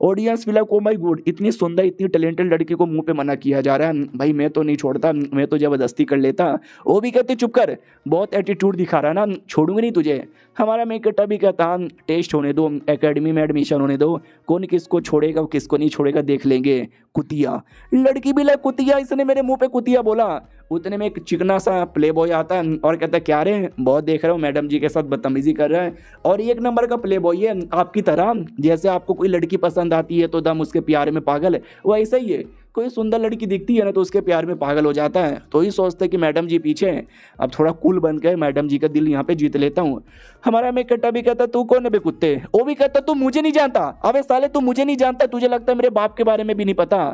ऑडियंस भी लाइक ओ माय गॉड, इतनी सुंदर इतनी टैलेंटेड लड़की को मुंह पे मना किया जा रहा है, भाई मैं तो नहीं छोड़ता, मैं तो जबरदस्ती कर लेता। वो भी कहते चुप कर, बहुत एटीट्यूड दिखा रहा है ना, छोड़ूंगी नहीं तुझे। हमारा मेकटा भी कहता टेस्ट होने दो, एकेडमी में एडमिशन होने दो, कौन किसको छोड़ेगा किसको नहीं छोड़ेगा देख लेंगे। कुतिया, लड़की भी लाइक कुतिया, इसने मेरे मुंह पे कुतिया बोला। उतने में एक चिकना सा प्ले बॉय आता है और कहता है क्या रे, बहुत देख रहा हूँ मैडम जी के साथ बदतमीजी कर रहा है, और एक नंबर का प्ले बॉय है आपकी तरह। जैसे आपको कोई लड़की पसंद आती है तो दम उसके प्यार में पागल है, वो ऐसा ही है। कोई सुंदर लड़की दिखती है ना तो उसके प्यार में पागल हो जाता है, तो ही सोचते कि मैडम जी पीछे हैं, अब थोड़ा कूल बन के मैडम जी का दिल यहाँ पे जीत लेता हूँ। हमारा मेकटा भी कहता तू कौन है बे कुत्ते, वो भी कहता तू मुझे नहीं जानता, अबे साले तू मुझे नहीं जानता, तुझे लगता है मेरे बाप के बारे में भी नहीं पता।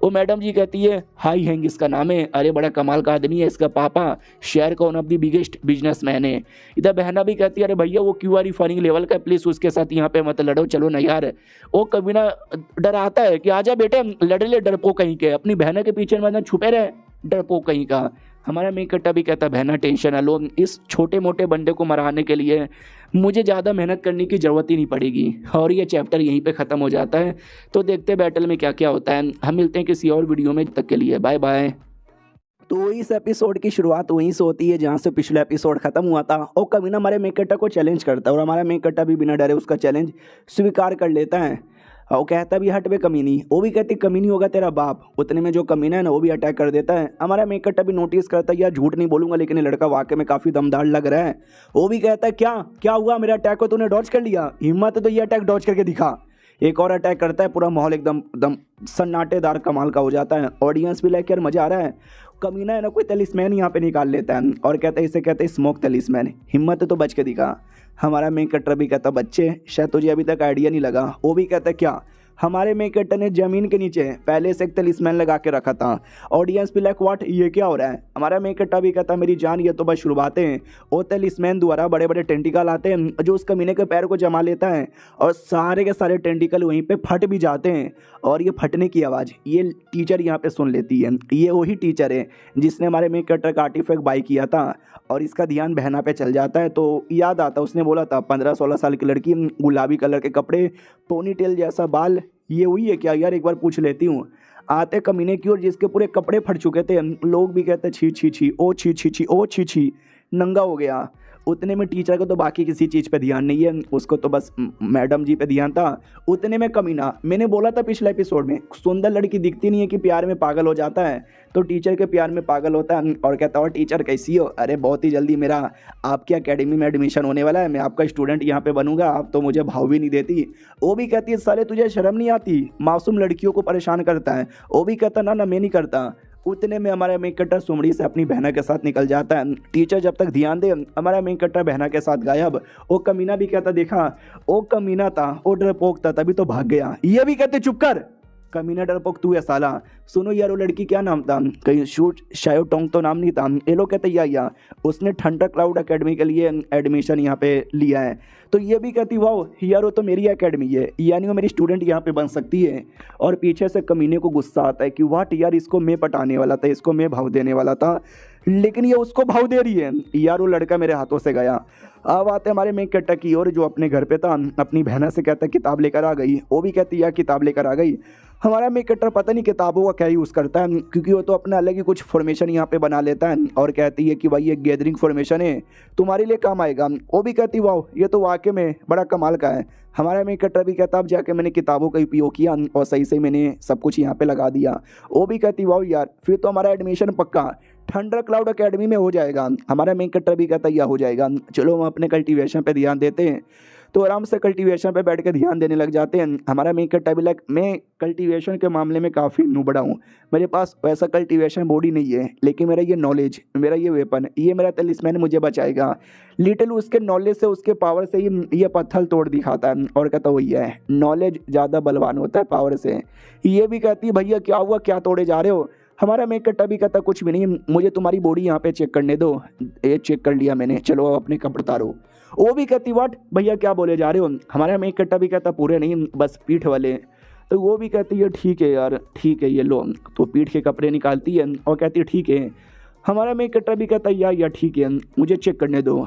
वो मैडम जी कहती है हाई हैंग इसका नाम है, अरे बड़ा कमाल का आदमी है, इसका पापा शहर का one of the biggest businessman है। इधर बहना भी कहती है अरे भैया वो क्यू आर फनिंग लेवल का, प्लीज उसके साथ यहाँ पे मत लड़ो, चलो ना यार। वो कभी ना डराता है कि आजा बेटे लड़ ले, डरपो कहीं के, अपनी बहना के पीछे मतलब छुपे रहे, डरपो कहीं का। हमारा मेकटा भी कहता बहना टेंशन ना लो, इस छोटे मोटे बंदे को मराने के लिए मुझे ज़्यादा मेहनत करने की ज़रूरत ही नहीं पड़ेगी। और ये चैप्टर यहीं पे ख़त्म हो जाता है। तो देखते हैं बैटल में क्या क्या होता है। हम मिलते हैं किसी और वीडियो में, तक के लिए बाय बाय। तो इस एपिसोड की शुरुआत वहीं से होती है जहाँ से पिछला एपिसोड खत्म हुआ था, और कमीना हमारे मेकटा को चैलेंज करता है, और हमारा मेकटा भी बिना डरे उसका चैलेंज स्वीकार कर लेता है। और कहता भी हट बे कमीनी, वो भी कहती कमीनी होगा तेरा बाप। उतने में जो कमीना है ना वो भी अटैक कर देता है। हमारा मेकटा भी नोटिस करता है यार झूठ नहीं बोलूंगा लेकिन ये लड़का वाकई में काफ़ी दमदार लग रहा है। वो भी कहता है क्या क्या हुआ, मेरा अटैक को तूने डॉज कर लिया, हिम्मत है तो ये अटैक डॉज करके दिखा। एक और अटैक करता है, पूरा माहौल एकदम सन्नाटेदार कमाल का हो जाता है। ऑडियंस भी लाइक यार मजा आ रहा है। कमीना है ना कोई तलिस्मैन यहाँ पे निकाल लेता है और कहता है, इसे कहते हैं स्मोक तलिस्मैन, हिम्मत है तो बच के दिखा। हमारा मेकटर भी कहता बच्चे शायद तुझे अभी तक आइडिया नहीं लगा। वो भी कहता क्या, हमारे मेकटर ने जमीन के नीचे पहले से एक तलिस्मैन लगा के रखा था। ऑडियंस भी लाइक व्हाट, ये क्या हो रहा है। हमारा मेकटा भी कहता मेरी जान ये तो बस शुरुआतें हैं। वो तलिस्मैन द्वारा बड़े बड़े टेंटिकल आते हैं जो उस कमीने के पैर को जमा लेता है, और सारे के सारे टेंटिकल वहीं पे फट भी जाते हैं। और ये फटने की आवाज़ ये टीचर यहाँ पे सुन लेती है। ये वही टीचर है जिसने हमारे मेकटर का आर्टिफैक्ट बाई किया था, और इसका ध्यान बहना पे चल जाता है। तो याद आता उसने बोला था 15-16 साल की लड़की, गुलाबी कलर के कपड़े, पोनी टेल जैसा बाल, ये हुई है क्या यार, एक बार पूछ लेती हूँ। आते कमीने की ओर जिसके पूरे कपड़े फट चुके थे, लोग भी कहते छी छी छी, ओ छी छी छी, ओ छी छी, नंगा हो गया। उतने में टीचर को तो बाकी किसी चीज़ पे ध्यान नहीं है, उसको तो बस मैडम जी पे ध्यान था। उतने में कमीना, मैंने बोला था पिछले एपिसोड में, सुंदर लड़की दिखती नहीं है कि प्यार में पागल हो जाता है, तो टीचर के प्यार में पागल होता है और कहता है टीचर कैसी हो, अरे बहुत ही जल्दी मेरा आपकी एकेडमी में एडमिशन होने वाला है, मैं आपका स्टूडेंट यहाँ पे बनूंगा, आप तो मुझे भाव भी नहीं देती। वो भी कहती है साले तुझे शर्म नहीं आती, मासूम लड़कियों को परेशान करता है। वो भी कहता ना मैं नहीं करता। उतने में हमारा मेकटा सुमड़ी से अपनी बहना के साथ निकल जाता है। टीचर जब तक ध्यान दे, हमारा मेकटा बहना के साथ गायब। वो कमीना भी कहता देखा वो कमीना था, वो डरपोक था तभी तो भाग गया। ये भी कहते चुप कर, कमीना डरपोक तू है साला। सुनो यार वो लड़की क्या नाम था, कहीं शूट शायो टोंग तो नाम नहीं था। ये लोग कहते या उसने थंडर क्लाउड एकेडमी के लिए एडमिशन यहाँ पे लिया है। तो ये भी कहती वाओ यार वो तो मेरी एकेडमी है, यानी वो मेरी स्टूडेंट यहाँ पे बन सकती है। और पीछे से कमीने को गुस्सा आता है कि वाट यार, इसको मैं पटाने वाला था, इसको मैं भाव देने वाला था, लेकिन ये उसको भाव दे रही है। यार वो लड़का मेरे हाथों से गया। अब आते हमारे मेकटा की ओर जो अपने घर पे था, अपनी बहना से कहता किताब लेकर आ गई। वो भी कहती यार किताब लेकर आ गई। हमारा मेकटर पता नहीं किताबों का क्या यूज़ करता है, क्योंकि वो तो अपना अलग ही कुछ फॉर्मेशन यहाँ पे बना लेता है, और कहती है कि भाई ये गैदरिंग फॉर्मेशन है, तुम्हारे लिए काम आएगा। वो भी कहती वाह ये तो वाकई में बड़ा कमाल का है। हमारा मेकटर भी कहता अब जाके मैंने किताबों का उपयोग किया और सही से मैंने सब कुछ यहाँ पे लगा दिया। वो भी कहती वाह यार फिर तो हमारा एडमिशन पक्का थंडर क्लाउड एकेडमी में हो जाएगा। हमारा मेकटर भी कहता यह हो जाएगा, चलो हम अपने कल्टीवेशन पे ध्यान देते हैं। तो आराम से कल्टीवेशन पे बैठ के ध्यान देने लग जाते हैं। हमारा मेकटा भी लाइक मैं कल्टीवेशन के मामले में काफ़ी नुबड़ा हूँ, मेरे पास वैसा कल्टीवेशन बॉडी नहीं है, लेकिन मेरा ये नॉलेज, मेरा ये वेपन, ये मेरा तलिस्मैन मुझे बचाएगा। लिटिल उसके नॉलेज से, उसके पावर से ये पत्थर तोड़ दिखाता है, और कहता वही है नॉलेज ज़्यादा बलवान होता है पावर से। ये भी कहती है भैया क्या हुआ, क्या तोड़े जा रहे हो। हमारा मेकटा भी कहता कुछ भी नहीं, मुझे तुम्हारी बॉडी यहाँ पे चेक करने दो। ये चेक कर लिया मैंने, चलो अपने कपड़े उतारो। वो भी कहती वाट भैया क्या बोले जा रहे हो। हमारा मेकटा भी कहता पूरे नहीं बस पीठ वाले। तो वो भी कहती है ठीक है यार ठीक है ये लो। तो पीठ के कपड़े निकालती है और कहती है ठीक है। हमारा मेकटा भी कहता यार ठीक है मुझे चेक करने दो।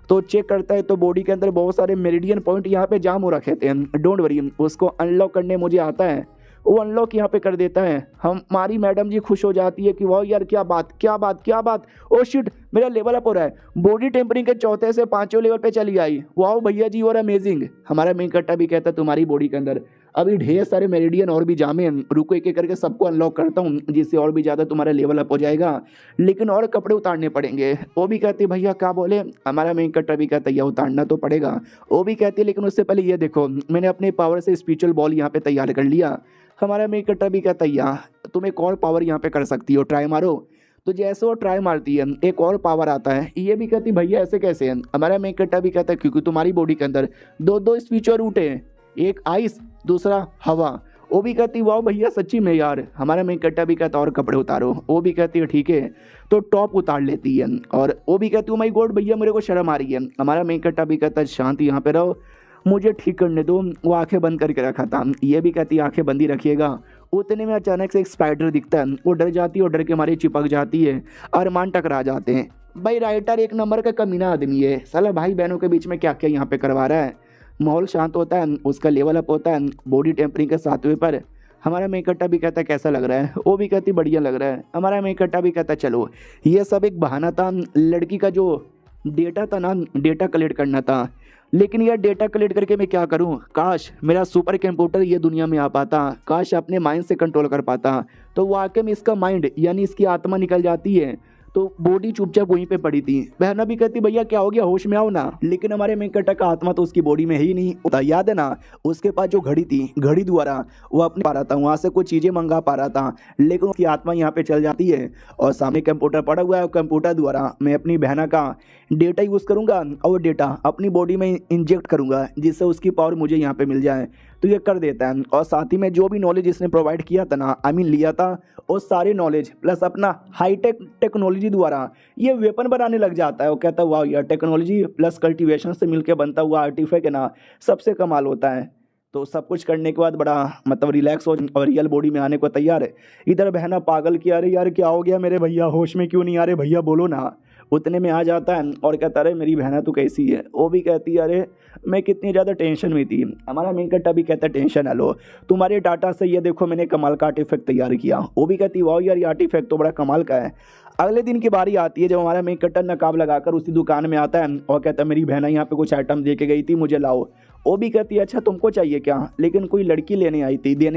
तो चेक करता है तो बॉडी के अंदर बहुत सारे मेरिडियन पॉइंट यहाँ पे जाम हो रखे थे। डोंट वरी, उसको अनलॉक करने मुझे आता है, वो अनलॉक यहाँ पे कर देता है। हमारी मैडम जी खुश हो जाती है कि वाह यार क्या बात क्या बात क्या बात, ओ शिट मेरा लेवल अप हो रहा है, बॉडी टेम्परिंग के चौथे से 5वें लेवल पे चली आई, वाह भैया जी और अमेजिंग। हमारा मेन कट्टा भी कहता है तुम्हारी बॉडी के अंदर अभी ढेर सारे मेरिडियन और भी जामे हैं, रुको एक एक करके सबको अनलॉक करता हूँ जिससे और भी ज़्यादा तुम्हारा लेवल अप हो जाएगा, लेकिन और कपड़े उतारने पड़ेंगे। वो भी कहती है भैया क्या बोले, हमारा मेन कट्टा भी कहता है उतारना तो पड़ेगा। वो भी कहती है लेकिन उससे पहले ये देखो मैंने अपने पावर से स्पिरिचुअल बॉल यहाँ पे तैयार कर लिया। हमारा मेन कट्टा भी कहता है तुम एक और पावर यहाँ पे कर सकती हो, ट्राई मारो। तो जैसे वो ट्राई मारती है एक और पावर आता है। ये भी कहती भैया ऐसे कैसे है, हमारा मेन कट्टा भी कहता है क्योंकि तुम्हारी बॉडी के अंदर दो स्पिरिचुअल रूट हैं, एक आइस दूसरा हवा। वो भी कहती वाह भैया सच्ची में यार। हमारा मेन कट्टा भी कहता और कपड़े उतारो। वो भी कहती है ठीक है, तो टॉप उतार लेती है और वो भी कहती माय गॉड भैया मेरे को शर्म आ रही है। हमारा मेन कट्टा भी कहता है शांति यहाँ पे रहो, मुझे ठीक करने दो। वो आंखें बंद करके रखा था, ये भी कहती आंखें बंद ही रखिएगा। उतने में अचानक से एक स्पाइडर दिखता है, वो डर जाती है और डर के मारे चिपक जाती है, अरमान टकरा जाते हैं। भाई राइटर एक नंबर का कमीना आदमी है साला, भाई बहनों के बीच में क्या क्या यहाँ पे करवा रहा है। माहौल शांत होता है, उसका लेवल अप होता है बॉडी टेम्परिंग के 7वें पर। हमारा मेन कट्टा भी कहता है कैसा लग रहा है, वो भी कहती बढ़िया लग रहा है। हमारा मेन कट्टा भी कहता चलो ये सब एक बहाना था, लड़की का जो डेटा था ना डेटा कलेक्ट करना था, लेकिन यार डेटा कलेक्ट करके मैं क्या करूं, काश मेरा सुपर कंप्यूटर ये दुनिया में आ पाता, काश अपने माइंड से कंट्रोल कर पाता। तो वाकई में इसका माइंड यानी इसकी आत्मा निकल जाती है, तो बॉडी चुपचाप वहीं पे पड़ी थी। बहना भी कहती भैया क्या हो गया, होश में आओ ना। लेकिन हमारे मेन कट्टा का आत्मा तो उसकी बॉडी में ही नहीं होता, याद है ना उसके पास जो घड़ी थी, घड़ी द्वारा वो अपने पा रहा था, वहाँ से कुछ चीज़ें मंगा पा रहा था, लेकिन उसकी आत्मा यहाँ पे चल जाती है और सामने कंप्यूटर पड़ा हुआ है। कंप्यूटर द्वारा मैं अपनी बहना का डेटा यूज़ करूँगा और वो डेटा अपनी बॉडी में इंजेक्ट करूँगा जिससे उसकी पावर मुझे यहाँ पे मिल जाए। तो ये कर देता है और साथ ही में जो भी नॉलेज इसने प्रोवाइड किया था ना लिया था, वो सारे नॉलेज प्लस अपना हाईटेक टेक्नोलॉजी द्वारा ये वेपन बनाने लग जाता है। वो कहता है वाह यार टेक्नोलॉजी प्लस कल्टीवेशन से मिलकर बनता हुआ आर्टिफैक्ट है ना सबसे कमाल होता है। तो सब कुछ करने के बाद बड़ा मतलब रिलैक्स हो और रियल बॉडी में आने को तैयार है। इधर बहना पागल की अरे यार क्या हो गया मेरे भैया, होश में क्यों नहीं आ रहे भैया बोलो ना। उतने में आ जाता है और कहता अरे मेरी बहना तो कैसी है। वो भी कहती है अरे मैं कितनी ज़्यादा टेंशन में थी। हमारा मेन कट्टा भी कहता है टेंशन ना लो, तुम्हारे डाटा से ये देखो मैंने कमाल का आर्टिफैक्ट तैयार किया। वो भी कहती वाह यार ये आर्टिफैक्ट तो बड़ा कमाल का है। अगले दिन की बारी आती है जब हमारा मेन कट्टा नकाब लगाकर उसी दुकान में आता है और कहता है मेरी बहना यहाँ पे कुछ आइटम दे के गई थी, मुझे लाओ। वो भी कहती है अच्छा तुमको चाहिए क्या, लेकिन कोई लड़की देने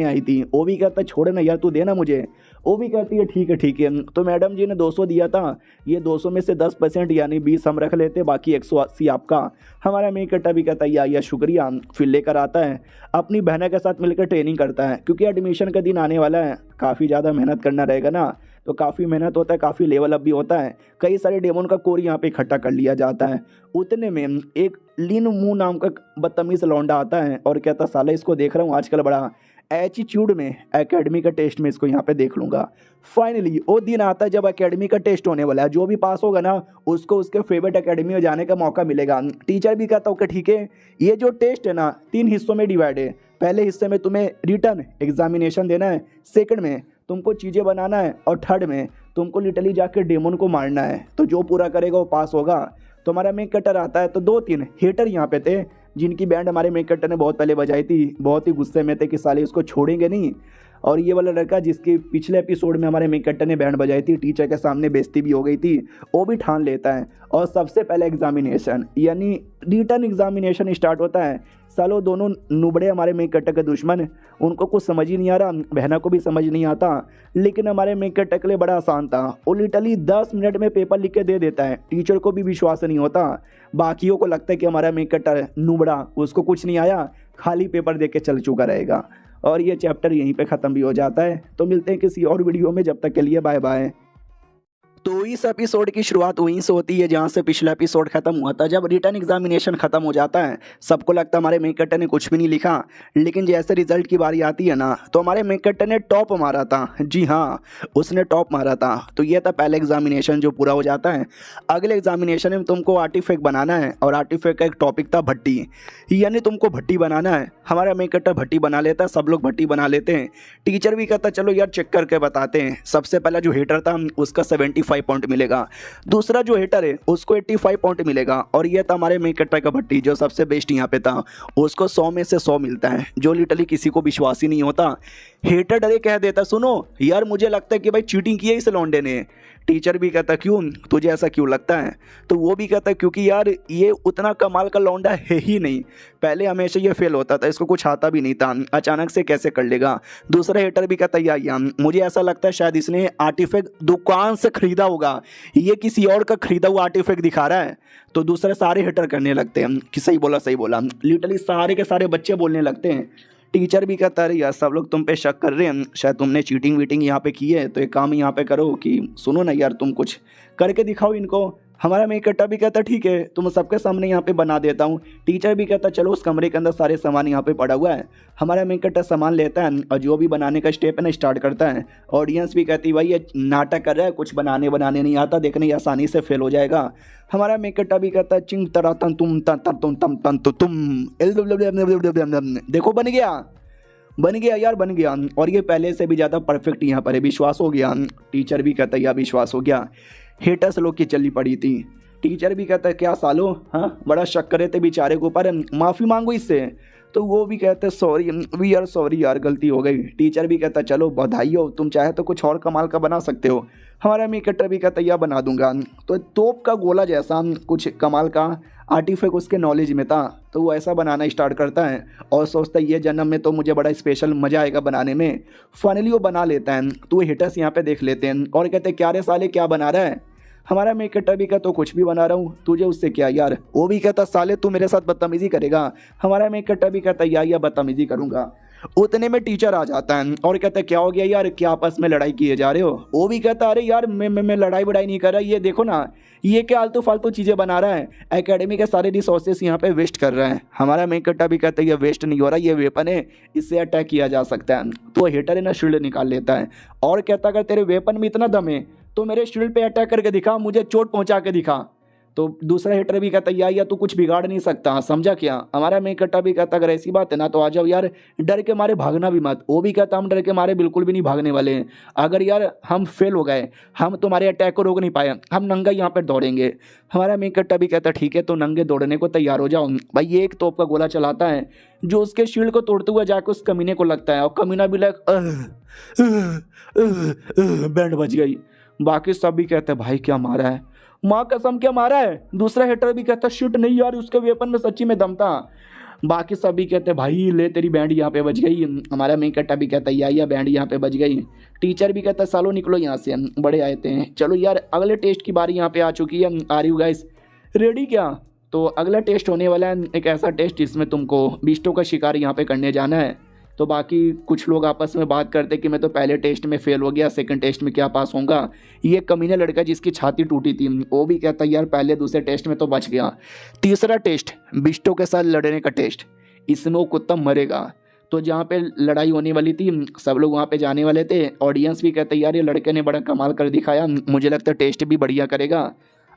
आई थी। वो भी कहता है छोड़ ना यार तू देना मुझे। वो भी कहती है ठीक है। तो मैडम जी ने 200 दिया था, ये 200 में से 10% यानी 20 हम रख लेते, बाकी 180 आपका। हमारा मेन कट्टा भी कहता है या शुक्रिया। फिर लेकर आता है अपनी बहना के साथ मिलकर ट्रेनिंग करता है क्योंकि एडमिशन का दिन आने वाला है, काफ़ी ज़्यादा मेहनत करना रहेगा ना, तो काफ़ी मेहनत होता है, काफ़ी लेवल अप भी होता है। कई सारे डेमोन का कोर यहाँ पे इकट्ठा कर लिया जाता है। उतने में एक लिन मू नाम का बदतमीज लौंडा आता है और कहता साला इसको देख रहा हूँ आजकल बड़ा एटीट्यूड में, एकेडमी का टेस्ट में इसको यहाँ पे देख लूँगा। फाइनली वो दिन आता है जब एकेडमी का टेस्ट होने वाला है, जो भी पास होगा ना उसको उसके फेवरेट एकेडमी में जाने का मौका मिलेगा। टीचर भी कहता ओके ठीक है, ये जो टेस्ट है ना 3 हिस्सों में डिवाइड है। पहले हिस्से में तुम्हें रिटर्न एग्जामिनेशन देना है, सेकंड में तुमको चीज़ें बनाना है और थर्ड में तुमको लिटरली जाकर डेमोन को मारना है। तो जो पूरा करेगा वो पास होगा। तो हमारा मेन कटर आता है तो 2-3 हेटर यहाँ पे थे जिनकी बैंड हमारे मेन कटर ने बहुत पहले बजाई थी, बहुत ही गुस्से में थे कि साले उसको छोड़ेंगे नहीं। और ये वाला लड़का जिसके पिछले एपिसोड में हमारे मेन कटर ने बैंड बजाई थी, टीचर के सामने बेइज्जती भी हो गई थी, वो भी ठान लेता है और सबसे पहले एग्जामिनेशन यानी रिटर्न एग्जामिनेशन स्टार्ट होता है। सालों दोनों नुबड़े हमारे मेन कटर के दुश्मन, उनको कुछ समझ ही नहीं आ रहा, बहना को भी समझ नहीं आता, लेकिन हमारे मेन कटर के लिए बड़ा आसान था। वो लिटरली 10 मिनट में पेपर लिख के दे देता है, टीचर को भी विश्वास नहीं होता, बाकियों को लगता है कि हमारा मेन कटर नुबड़ा उसको कुछ नहीं आया, खाली पेपर दे के चल चुका रहेगा। और ये चैप्टर यहीं पे ख़त्म भी हो जाता है। तो मिलते हैं किसी और वीडियो में, जब तक के लिए बाय बाय। तो इस एपिसोड की शुरुआत वहीं से होती है जहाँ से पिछला एपिसोड खत्म हुआ था। जब रिटर्न एग्जामिनेशन खत्म हो जाता है, सबको लगता है हमारे मेन कट्टर ने कुछ भी नहीं लिखा, लेकिन जैसे रिजल्ट की बारी आती है ना तो हमारे मेन कट्टर ने टॉप मारा था। जी हाँ, उसने टॉप मारा था। तो ये था पहला एग्जामिनेशन जो पूरा हो जाता है। अगले एग्जामिनेशन में तुमको आर्टिफैक्ट बनाना है और आर्टिफैक्ट का एक टॉपिक था भट्टी, यानी तुमको भट्टी बनाना है। हमारा मेन कट्टर भट्टी बना लेता है, सब लोग भट्टी बना लेते हैं। टीचर भी कहता चलो यार चेक करके बताते हैं। सबसे पहला जो हेटर था उसका 75 85 पॉइंट मिलेगा। दूसरा जो हेटर है उसको 85 पॉइंट मिलेगा। और ये था हमारे मेन कट्टा का भट्टी जो सबसे बेस्ट यहाँ पे था, उसको 100 में से 100 मिलता है, जो लिटरली किसी को विश्वास ही नहीं होता। हेटर डरे कह देता सुनो यार मुझे लगता है कि भाई चीटिंग की है इस लौंडे ने। टीचर भी कहता क्यों, तुझे ऐसा क्यों लगता है? तो वो भी कहता क्योंकि यार ये उतना कमाल का लौंडा है ही नहीं, पहले हमेशा ये फेल होता था, इसको कुछ आता भी नहीं था, अचानक से कैसे कर लेगा। दूसरा हेटर भी कहता यार मुझे ऐसा लगता है शायद इसने आर्टिफैक्ट दुकान से खरीदा होगा, ये किसी और का खरीदा हुआ आर्टिफैक्ट दिखा रहा है। तो दूसरे सारे हेटर करने लगते हैं कि सही बोला सही बोला, लिटरली सारे के सारे बच्चे बोलने लगते हैं। टीचर भी कहता है यार सब लोग तुम पे शक कर रहे हैं, शायद तुमने चीटिंग वीटिंग यहाँ पे की है, तो एक काम यहाँ पे करो कि सुनो ना यार तुम कुछ करके दिखाओ इनको। हमारा मेन कट्टा भी कहता ठीक है तुम सबके सामने यहाँ पे बना देता हूँ। टीचर भी कहता चलो उस कमरे के अंदर सारे सामान यहाँ पे पड़ा हुआ है। हमारा मेन कट्टा सामान लेता है और जो भी बनाने का स्टेप है ना स्टार्ट करता है। ऑडियंस भी कहती भाई ये नाटक कर रहा है, कुछ बनाने नहीं आता, देखने आसानी से फेल हो जाएगा। हमारा मेन कट्टा भी कहता है चिंग तरा तन तुम तन तुम तम तन तुम देखो बन गया यार बन गया, और ये पहले से भी ज़्यादा परफेक्ट यहाँ पर है, विश्वास हो गया। टीचर भी कहता है यार विश्वास हो गया। हेटर्स लोग की चली पड़ी थी। टीचर भी कहता है क्या सालो हाँ बड़ा शक करे थे बेचारे के ऊपर, माफ़ी मांगो इससे। तो वो भी कहते सॉरी वी आर सॉरी यार गलती हो गई। टीचर भी कहता चलो बधाई हो, तुम चाहे तो कुछ और कमाल का बना सकते हो। हमारा मेन कट्टा भी कहता या बना दूंगा। तो तोप का गोला जैसा कुछ कमाल का आर्टिफैक्ट उसके नॉलेज में था, तो वो ऐसा बनाना स्टार्ट करता है और सोचता है ये जन्म में तो मुझे बड़ा स्पेशल मज़ा आएगा बनाने में। फाइनली वो बना लेता है। तो वो हिटर्स यहाँ पे देख लेते हैं और कहते हैं क्या रे साले क्या बना रहा है? हमारा मेन कट्टा भी कहता तो कुछ भी बना रहा हूँ, तुझे उससे क्या यार। वो भी कहता साले तू मेरे साथ बदतमीजी करेगा। हमारा मेन कट्टा भी कहता या बदतमीजी करूँगा। उतने में टीचर आ जाता है और कहता है क्या हो गया यार, क्या आपस में लड़ाई किए जा रहे हो? वो भी कहता अरे यार मैं लड़ाई वड़ाई नहीं कर रहा, ये देखो ना ये क्या आलतू फालतू चीज़ें बना रहा है, एकेडमी के सारे रिसोर्सेस यहाँ पे वेस्ट कर रहा है। हमारा मेन कट्टा भी कहता है ये वेस्ट नहीं हो रहा, ये वेपन है, इससे अटैक किया जा सकता है। तो हेटर है ना शील्ड निकाल लेता है और कहता अगर तेरे वेपन में इतना दम है तो मेरे शील्ड पे अटैक करके दिखा, मुझे चोट पहुंचा के दिखा। तो दूसरा हेटर भी कहता या तू कुछ बिगाड़ नहीं सकता, समझा क्या? हमारा मेन कट्टा भी कहता अगर ऐसी बात है ना तो आ जाओ यार, डर के मारे भागना भी मत। वो भी कहता हम डर के मारे बिल्कुल भी नहीं भागने वाले हैं, अगर यार हम फेल हो गए, हम तुम्हारे अटैक को रोक नहीं पाए, हम नंगा यहाँ पर दौड़ेंगे। हमारा मेन कट्टा भी कहता ठीक है तो नंगे दौड़ने को तैयार हो जाओ। भाई ये एक तोप का गोला चलाता है जो उसके शील्ड को तोड़ते हुए जाकर उस कमीने को लगता है और कमीना भी बैंड बज गई। बाकी सब भी कहते हैं भाई क्या मारा है, माँ कसम क्या मारा है। दूसरा हेटर भी कहता शिट नहीं यार उसके वेपन में सच्ची में दम था। बाकी सब भी कहते भाई ले तेरी बैंड यहाँ पे बज गई। हमारा मेन कट्टा भी कहता या बैंड यहाँ पे बज गई। टीचर भी कहता सालो निकलो यहाँ से, बड़े आए थे। चलो यार अगले टेस्ट की बारी यहाँ पे आ चुकी है, आ रही हूँ गाइस रेडी क्या? तो अगला टेस्ट होने वाला है एक ऐसा टेस्ट जिसमें तुमको बीस्टों का शिकार यहाँ पे करने जाना है। तो बाकी कुछ लोग आपस में बात करते कि मैं तो पहले टेस्ट में फेल हो गया, सेकंड टेस्ट में क्या पास होऊंगा। ये कमीना लड़का जिसकी छाती टूटी थी वो भी कहता यार पहले दूसरे टेस्ट में तो बच गया, तीसरा टेस्ट बिस्टो के साथ लड़ने का टेस्ट, इसमें वो कुत्ता मरेगा। तो जहाँ पे लड़ाई होने वाली थी सब लोग वहाँ पे जाने वाले थे। ऑडियंस भी कहते यार ये लड़के ने बड़ा कमाल कर दिखाया, मुझे लगता है टेस्ट भी बढ़िया करेगा।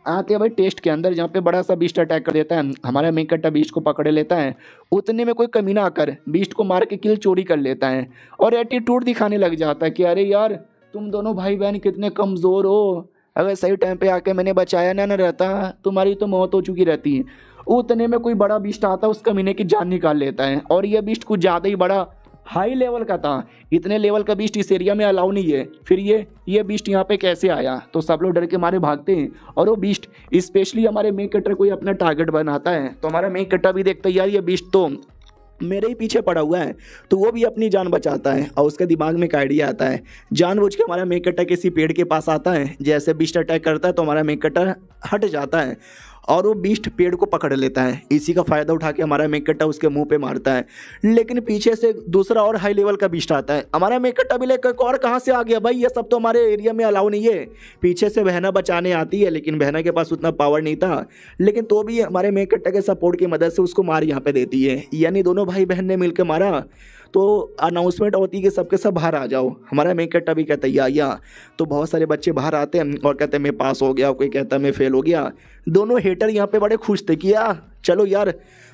आते हैं भाई टेस्ट के अंदर जहाँ पे बड़ा सा बीस्ट अटैक कर देता है। हमारा मेन कट्टा बीस्ट को पकड़ लेता है। उतने में कोई कमीना आकर बीस्ट को मार के किल चोरी कर लेता है और एटीट्यूड दिखाने लग जाता है कि अरे यार तुम दोनों भाई बहन कितने कमज़ोर हो, अगर सही टाइम पे आके मैंने बचाया ना रहता तुम्हारी तो मौत हो चुकी रहती। उतने में कोई बड़ा बीस्ट आता है उस कमीने की जान निकाल लेता है और यह बीस्ट कुछ ज़्यादा ही बड़ा हाई लेवल का था। इतने लेवल का बीस्ट इस एरिया में अलाउ नहीं है। फिर ये बीस्ट यहाँ पे कैसे आया? तो सब लोग डर के मारे भागते हैं और वो बीस्ट स्पेशली हमारे मेन कट्टर को ही अपना टारगेट बनाता है। तो हमारा मेन कट्टा भी देखता है यार ये बीस्ट तो मेरे ही पीछे पड़ा हुआ है, तो वो भी अपनी जान बचाता है और उसके दिमाग में एक आइडिया आता है। जानबूझ के हमारा मेन कट्टर किसी पेड़ के पास आता है, जैसे बीस्ट अटैक करता है तो हमारा मेन कट्टर हट जाता है और वो बीस्ट पेड़ को पकड़ लेता है। इसी का फ़ायदा उठा के हमारा मेन कट्टा उसके मुंह पे मारता है, लेकिन पीछे से दूसरा और हाई लेवल का बीस्ट आता है। हमारा मेन कट्टा भी लेकर और कहाँ से आ गया भाई, ये सब तो हमारे एरिया में अलाउ नहीं है। पीछे से बहना बचाने आती है लेकिन बहना के पास उतना पावर नहीं था, लेकिन तो भी हमारे मेन कट्टा के सपोर्ट की मदद से उसको मार यहाँ पे देती है। यानी दोनों भाई बहन ने मिलकर मारा। तो अनाउंसमेंट होती है कि सबके सब बाहर आ जाओ। हमारा मेन कट्टा भी कहता है या तो बहुत सारे बच्चे बाहर आते हैं और कहते हैं मैं पास हो गया, कोई कहता है मैं फेल हो गया। दोनों हेटर यहाँ पे बड़े खुश थे कि यार चलो यार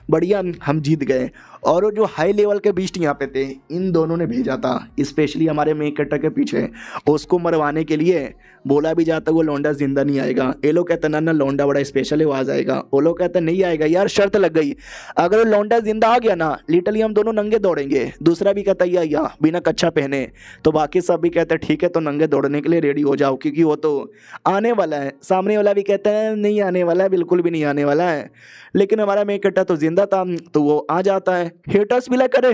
बढ़िया हम जीत गए। और वो जो हाई लेवल के बीस्ट यहाँ पे थे इन दोनों ने भेजा था स्पेशली हमारे मेन कैरेक्टर के पीछे उसको मरवाने के लिए। बोला भी जाता वो लौंडा जिंदा नहीं आएगा। ये लोग कहते ना लौंडा बड़ा स्पेशल है वो आ जाएगा। वो लोग कहते नहीं आएगा यार, शर्त लग गई, अगर वो लौंडा जिंदा आ गया ना लिटरली हम दोनों नंगे दौड़ेंगे। दूसरा भी कहता या बिना कच्छा पहने। तो बाकी सब भी कहते हैं ठीक है तो नंगे दौड़ने के लिए रेडी हो जाओ क्योंकि वो तो आने वाला है। सामने वाला भी कहता है नहीं आने वाला है, बिल्कुल भी नहीं आने वाला है। लेकिन हमारा मेन कैरेक्टर तो जिंदा था तो वो आ जाता है। हेटर्स भी लग करे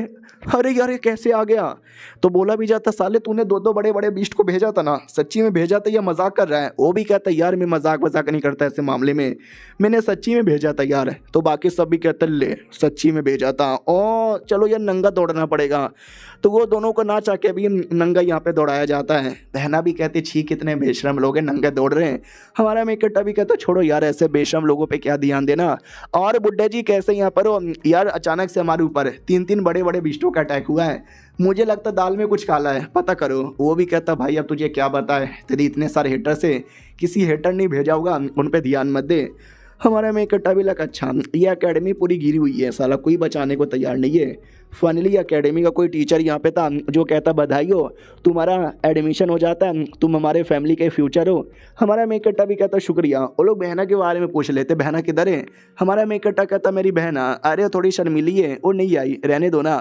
अरे यार ये कैसे आ गया। तो बोला भी जाता साले तूने दो बड़े बड़े बीस्ट को भेजा था ना, सच्ची में भेजा था या मजाक कर रहा है। वो भी कहता यार मैं मजाक नहीं करता ऐसे मामले में, मैंने सच्ची में भेजा था यार। तो बाकी सब भी कहते ले सच्ची में भेजा था ओ चलो यार नंगा दौड़ना पड़ेगा। तो वो दोनों को ना चाह के भी नंगा यहाँ पे दौड़ाया जाता है। बहना भी कहती छी कितने बेशरम लोग हैं नंगे दौड़ रहे हैं। हमारा मेन कैरेक्टर भी कहता छोड़ो यार ऐसे बेशरम लोगों पे क्या ध्यान देना। और बुड्ढे जी कैसे यहाँ पर यार अचानक से हमारे ऊपर तीन बड़े बड़े बिस्टों का अटैक हुआ है, मुझे लगता दाल में कुछ काला है, पता करो। वो भी कहता भाई अब तुझे क्या बताए, तेरी इतने सारे हेटर से किसी हेटर नहीं भेजा होगा, उन पे ध्यान मत दे। हमारा में इकट्ठा भी लगा अच्छा ये एकेडमी पूरी गिरी हुई है, साला कोई बचाने को तैयार नहीं है। फाइनली एकेडमी का कोई टीचर यहाँ पे था जो कहता बधाई हो तुम्हारा एडमिशन हो जाता है, तुम हमारे फैमिली के फ्यूचर हो। हमारा में इकट्ठा भी कहता शुक्रिया। वो लोग बहना के बारे में पूछ लेते बहना किधर है। हमारा में इकट्ठा कहता मेरी बहना अरे थोड़ी शर्मिली है वो नहीं आई, रहने दो ना।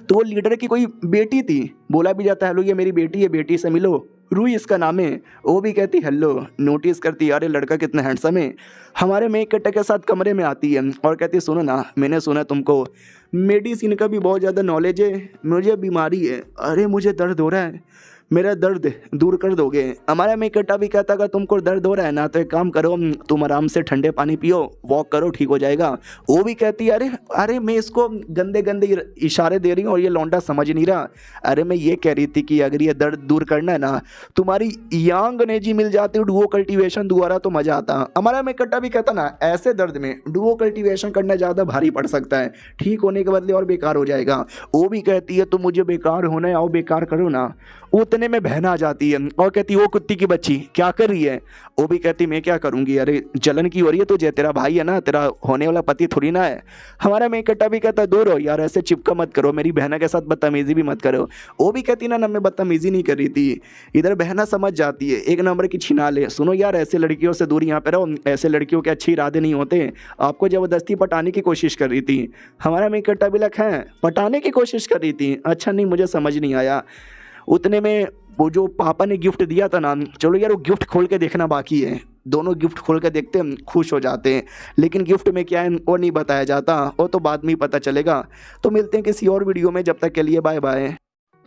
तो वो लीडर की कोई बेटी थी। बोला भी जाता हेलो ये मेरी बेटी है, बेटी से मिलो, रूई इसका नाम है। वो भी कहती हेलो, नोटिस करती यार ये लड़का कितना हैंडसम है। हमारे मेक कट्टे के साथ कमरे में आती है और कहती सुनो ना मैंने सुना तुमको मेडिसिन का भी बहुत ज़्यादा नॉलेज है, मुझे बीमारी है, अरे मुझे दर्द हो रहा है, मेरा दर्द दूर कर दोगे। हमारा मेक कट्टा भी कहता अगर तुमको दर्द हो रहा है ना तो एक काम करो तुम आराम से ठंडे पानी पियो, वॉक करो, ठीक हो जाएगा। वो भी कहती है अरे मैं इसको गंदे गंदे इशारे दे रही हूँ और ये लौंडा समझ नहीं रहा। अरे मैं ये कह रही थी कि अगर ये दर्द दूर करना है ना तुम्हारी यांग एनर्जी मिल जाती डुओ कल्टीवेशन द्वारा तो मजा आता। हमारा मेक कट्टा भी कहता ना ऐसे दर्द में डुओ कल्टीवेशन करना ज़्यादा भारी पड़ सकता है, ठीक होने के बदले और बेकार हो जाएगा। वो भी कहती है तो मुझे बेकार होना है, आओ बेकार करो ना। उतने में बहन आ जाती है और कहती वो कुत्ती की बच्ची क्या कर रही है। वो भी कहती मैं क्या करूंगी, अरे जलन की हो रही है तुझे, तेरा भाई है ना, तेरा होने वाला पति थोड़ी ना है। हमारा मेक कट्टा भी कहता दूर हो यार, ऐसे चिपका मत करो, मेरी बहना के साथ बदतमीजी भी मत करो। वो भी कहती ना मैं बदतमीजी नहीं कर रही थी। इधर बहना समझ जाती है एक नंबर की छिना ले, सुनो यार ऐसे लड़कियों से दूर यहाँ पे रहो, ऐसे लड़कियों के अच्छे इरादे नहीं होते, आपको जबरदस्ती पटाने की कोशिश कर रही थी। हमारा मेक कट्टा भी लखा है पटाने की कोशिश कर रही थी, अच्छा नहीं मुझे समझ नहीं आया। उतने में वो जो पापा ने गिफ्ट दिया था ना, चलो यार वो गिफ्ट खोल के देखना बाकी है। दोनों गिफ्ट खोल के देखते हैं खुश हो जाते हैं, लेकिन गिफ्ट में क्या है वो नहीं बताया जाता, वो तो बाद में ही पता चलेगा। तो मिलते हैं किसी और वीडियो में, जब तक के लिए बाय बाय।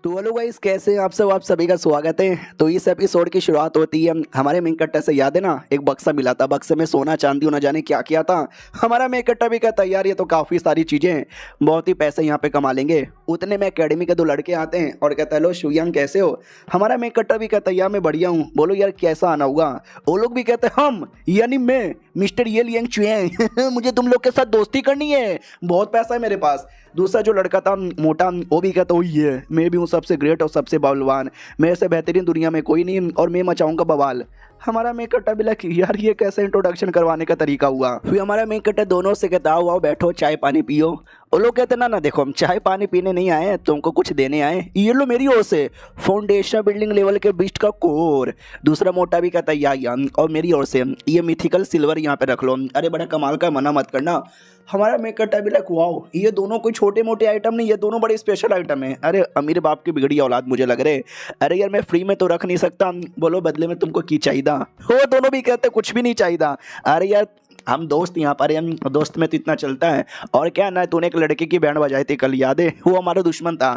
तो हेलो गाइस कैसे हैं आप सभी का स्वागत है। तो इस एपिसोड की शुरुआत होती है हमारे मेन कट्टा से। याद है ना एक बक्सा मिला था, बक्से में सोना चांदी न जाने क्या किया था। हमारा मेन कट्टा भी कहता यार ये तो काफ़ी सारी चीज़ें हैं, बहुत ही पैसे यहाँ पे कमा लेंगे। उतने में एकेडमी के दो लड़के आते हैं और कहता हेलो शुयांग कैसे हो। हमारा मेन कट्टा भी कहता यार मैं बढ़िया हूँ, बोलो यार कैसा आना होगा। वो लोग भी कहते हम यानी मैं मिस्टर ये लियांग चुयांग मुझे तुम लोग के साथ दोस्ती करनी है, बहुत पैसा है मेरे पास। दूसरा जो लड़का था मोटा वो भी कहता वही है, मैं भी हूँ सबसे ग्रेट और सबसे बलवान, मेरे से बेहतरीन दुनिया में कोई नहीं और मैं मचाऊंगा बवाल। हमारा मेक कट्टा भी लग यार ये कैसे इंट्रोडक्शन करवाने का तरीका हुआ। फिर हमारा मेक कट्टा दोनों से कहता आओ बैठो चाय पानी पियो। वो लोग कहते ना देखो हम चाय पानी पीने नहीं आए, तुमको कुछ देने आए, ये लो मेरी ओर से फाउंडेशन बिल्डिंग लेवल के बीस्ट का कोर। दूसरा मोटा भी कहता या और मेरी ओर से ये मिथिकल सिल्वर यहाँ पे रख लो, अरे बड़ा कमाल का, मना मत करना। हमारा मेक कट्टा भी लग वाओ ये दोनों कोई छोटे मोटे आइटम नहीं, ये दोनों बड़े स्पेशल आइटम है। अरे अमीर बाप की बिगड़ी औलाद मुझे लग रहे, अरे यार मैं फ्री में तो रख नहीं सकता, बोलो बदले में तुमको की चाहिए। वो दोनों भी कहते कुछ भी नहीं चाहिए। अरे यार हम दोस्त यहाँ पर, हम दोस्त में तो इतना चलता है। और क्या ना तूने एक लड़के की बैंड बजाई थी कल, याद है, वो हमारा दुश्मन था,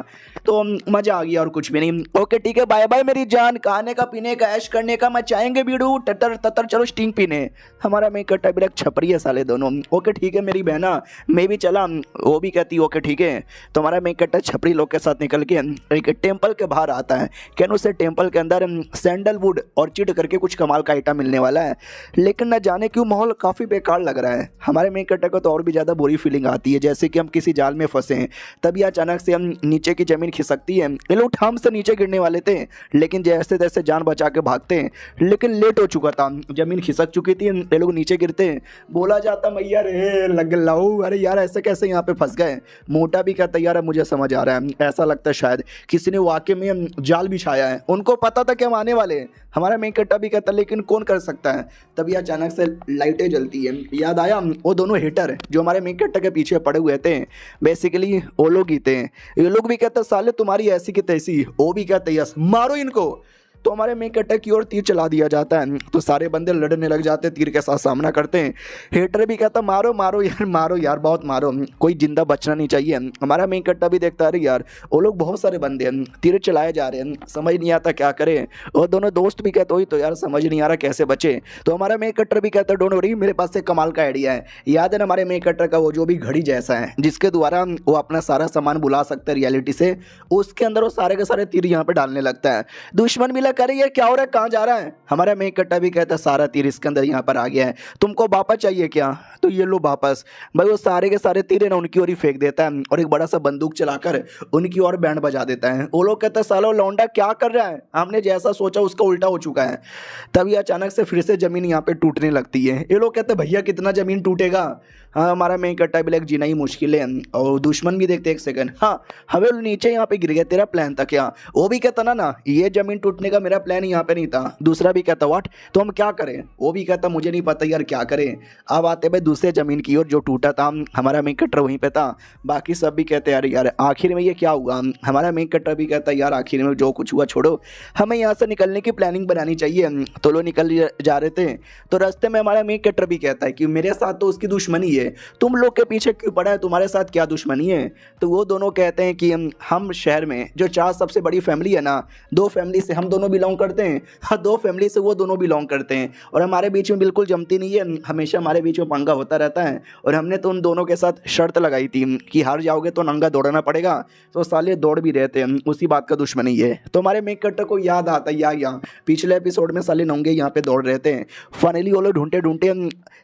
तो मजा आ गया और कुछ भी नहीं। ओके ठीक है बाय बाय मेरी जान, खाने का पीने का ऐश करने का मचाएंगे बीड़ू टटर ततर, चलो स्टिंग पीने। हमारा मेक कट्टा भी छपरी है साले दोनों। ओके ठीक है मेरी बहना मैं भी चला, वो भी कहती ओके ठीक है। तो हमारा मेक कट्टा छपरी लोग के साथ निकल के एक टेम्पल के बाहर आता है, क्या उससे टेम्पल के अंदर सैंडलवुड और चिट करके कुछ कमाल का आइटम मिलने वाला है। लेकिन न जाने क्यों माहौल काफ़ी बेकार लग रहा है। हमारे मेन कैरेक्टर को तो और भी ज़्यादा बुरी फीलिंग आती है, जैसे कि हम किसी जाल में फंसे हैं, तभी अचानक से हम नीचे की ज़मीन खिसकती है। ये लोग हम से नीचे गिरने वाले थे, लेकिन जैसे तैसे जान बचा के भागते हैं, लेकिन लेट हो चुका था, ज़मीन खिसक चुकी थी, ये लोग नीचे गिरते हैं। बोला जाता मैया रे लग लाऊ, अरे यार ऐसे कैसे यहाँ पे फंस गए। मोटा भी कहता यार मुझे समझ आ रहा है, ऐसा लगता है शायद किसी ने वाकई में जाल बिछाया है, उनको पता था कि हम आने वाले हैं। हमारा मेन कैरेक्टर भी कहता लेकिन कौन कर सकता है। तभी अचानक से लाइटें जलती है, याद आया वो दोनों हिटर जो हमारे मेन कैरेक्टर के पीछे पड़े हुए थे, बेसिकली वो लोग ही थे। ये लोग भी कहते साले तुम्हारी ऐसी की तैसी, वो भी कहते यस मारो इनको। तो हमारे मेन कैरेक्टर की ओर तीर चला दिया जाता है, तो सारे बंदे लड़ने लग जाते हैं, तीर के साथ सामना करते हैं। हेटर भी कहता मारो मारो यार बहुत मारो, कोई जिंदा बचना नहीं चाहिए। हमारा मेन कैरेक्टर भी देखता है यार वो लोग बहुत सारे बंदे हैं, तीर चलाए जा रहे हैं, समझ नहीं आता क्या करें। और दोनों दोस्त भी कहते हो तो यार समझ नहीं आ रहा कैसे बचे। तो हमारा मेन कैरेक्टर भी कहता है डोंट वरी, मेरे पास एक कमाल का आइडिया है। याद है ना हमारे मेन कैरेक्टर का वो जो भी घड़ी जैसा है, जिसके द्वारा वो अपना सारा सामान बुला सकता है रियलिटी से, उसके अंदर वो सारे के सारे तीर यहाँ पे डालने लगता है। दुश्मन मिला करे ये क्या हो रहा है, कहाँ जा रहा है। हमारा मेन कैरेक्टर भी कहता है सारा तीर इसके अंदर यहाँ पर आ गया है, तुमको वापस चाहिए क्या, तो ये लो वापस। भाई वो सारे के सारे तीर है ना उनकी ओर ही फेंक देता है, और एक बड़ा सा बंदूक चलाकर उनकी ओर बैंड बजा देता है। वो लोग कहते हैं सालो लौंडा क्या कर रहा है, हमने जैसा सोचा उसका उल्टा हो चुका है। तभी अचानक से फिर से जमीन यहाँ पे टूटने लगती है। ये लोग कहते हैं भैया कितना जमीन टूटेगा। हाँ हमारा मेन कैरेक्टर भी लाइक जीना ही मुश्किल है। और दुश्मन भी देखते एक सेकंड, हाँ हमें नीचे यहाँ पे गिर गया, तेरा प्लान था क्या। वो भी कहता ना ये जमीन टूटने का मेरा प्लान यहाँ पे नहीं था। दूसरा भी कहता व्हाट, तो हम क्या करें। वो भी कहता मुझे नहीं पता यार क्या करें। अब आते भाई दूसरे जमीन की ओर जो टूटा था, हमारा मेन कैरेक्टर वहीं पे था। बाकी सब भी कहते यार यार आखिर में ये क्या हुआ। हमारा मेन कैरेक्टर भी कहता यार आखिर में जो कुछ हुआ छोड़ो, हमें यहाँ से निकलने की प्लानिंग बनानी चाहिए। तो लोग निकल जा रहे थे, तो रास्ते में हमारा मेन कैरेक्टर भी कहता है कि मेरे साथ तो उसकी दुश्मनी है, तुम लोग के पीछे क्यों पड़ा है, तुम्हारे साथ क्या दुश्मनी है। तो वो दोनों कहते हैं कि हम शहर में जो 4 सबसे बड़ी फैमिली है ना, 2 फैमिली से हम दोनों बिलोंग करते हैं, हाँ 2 फैमिली से वो दोनों बिलोंग करते हैं, और हमारे बीच में बिल्कुल जमती नहीं है, हमेशा हमारे बीच में पंगा होता रहता है। और हमने तो उन दोनों के साथ शर्त लगाई थी कि हार जाओगे तो नंगा दौड़ना पड़ेगा। तो साले दौड़ भी रहते हैं, उसी बात का दुश्मनी है। तो हमारे मेन कैरेक्टर को याद आता है यहाँ पिछले एपिसोड में साले नंगे यहाँ पे दौड़ रहते हैं। फाइनली वो लोग ढूंढते ढूंढते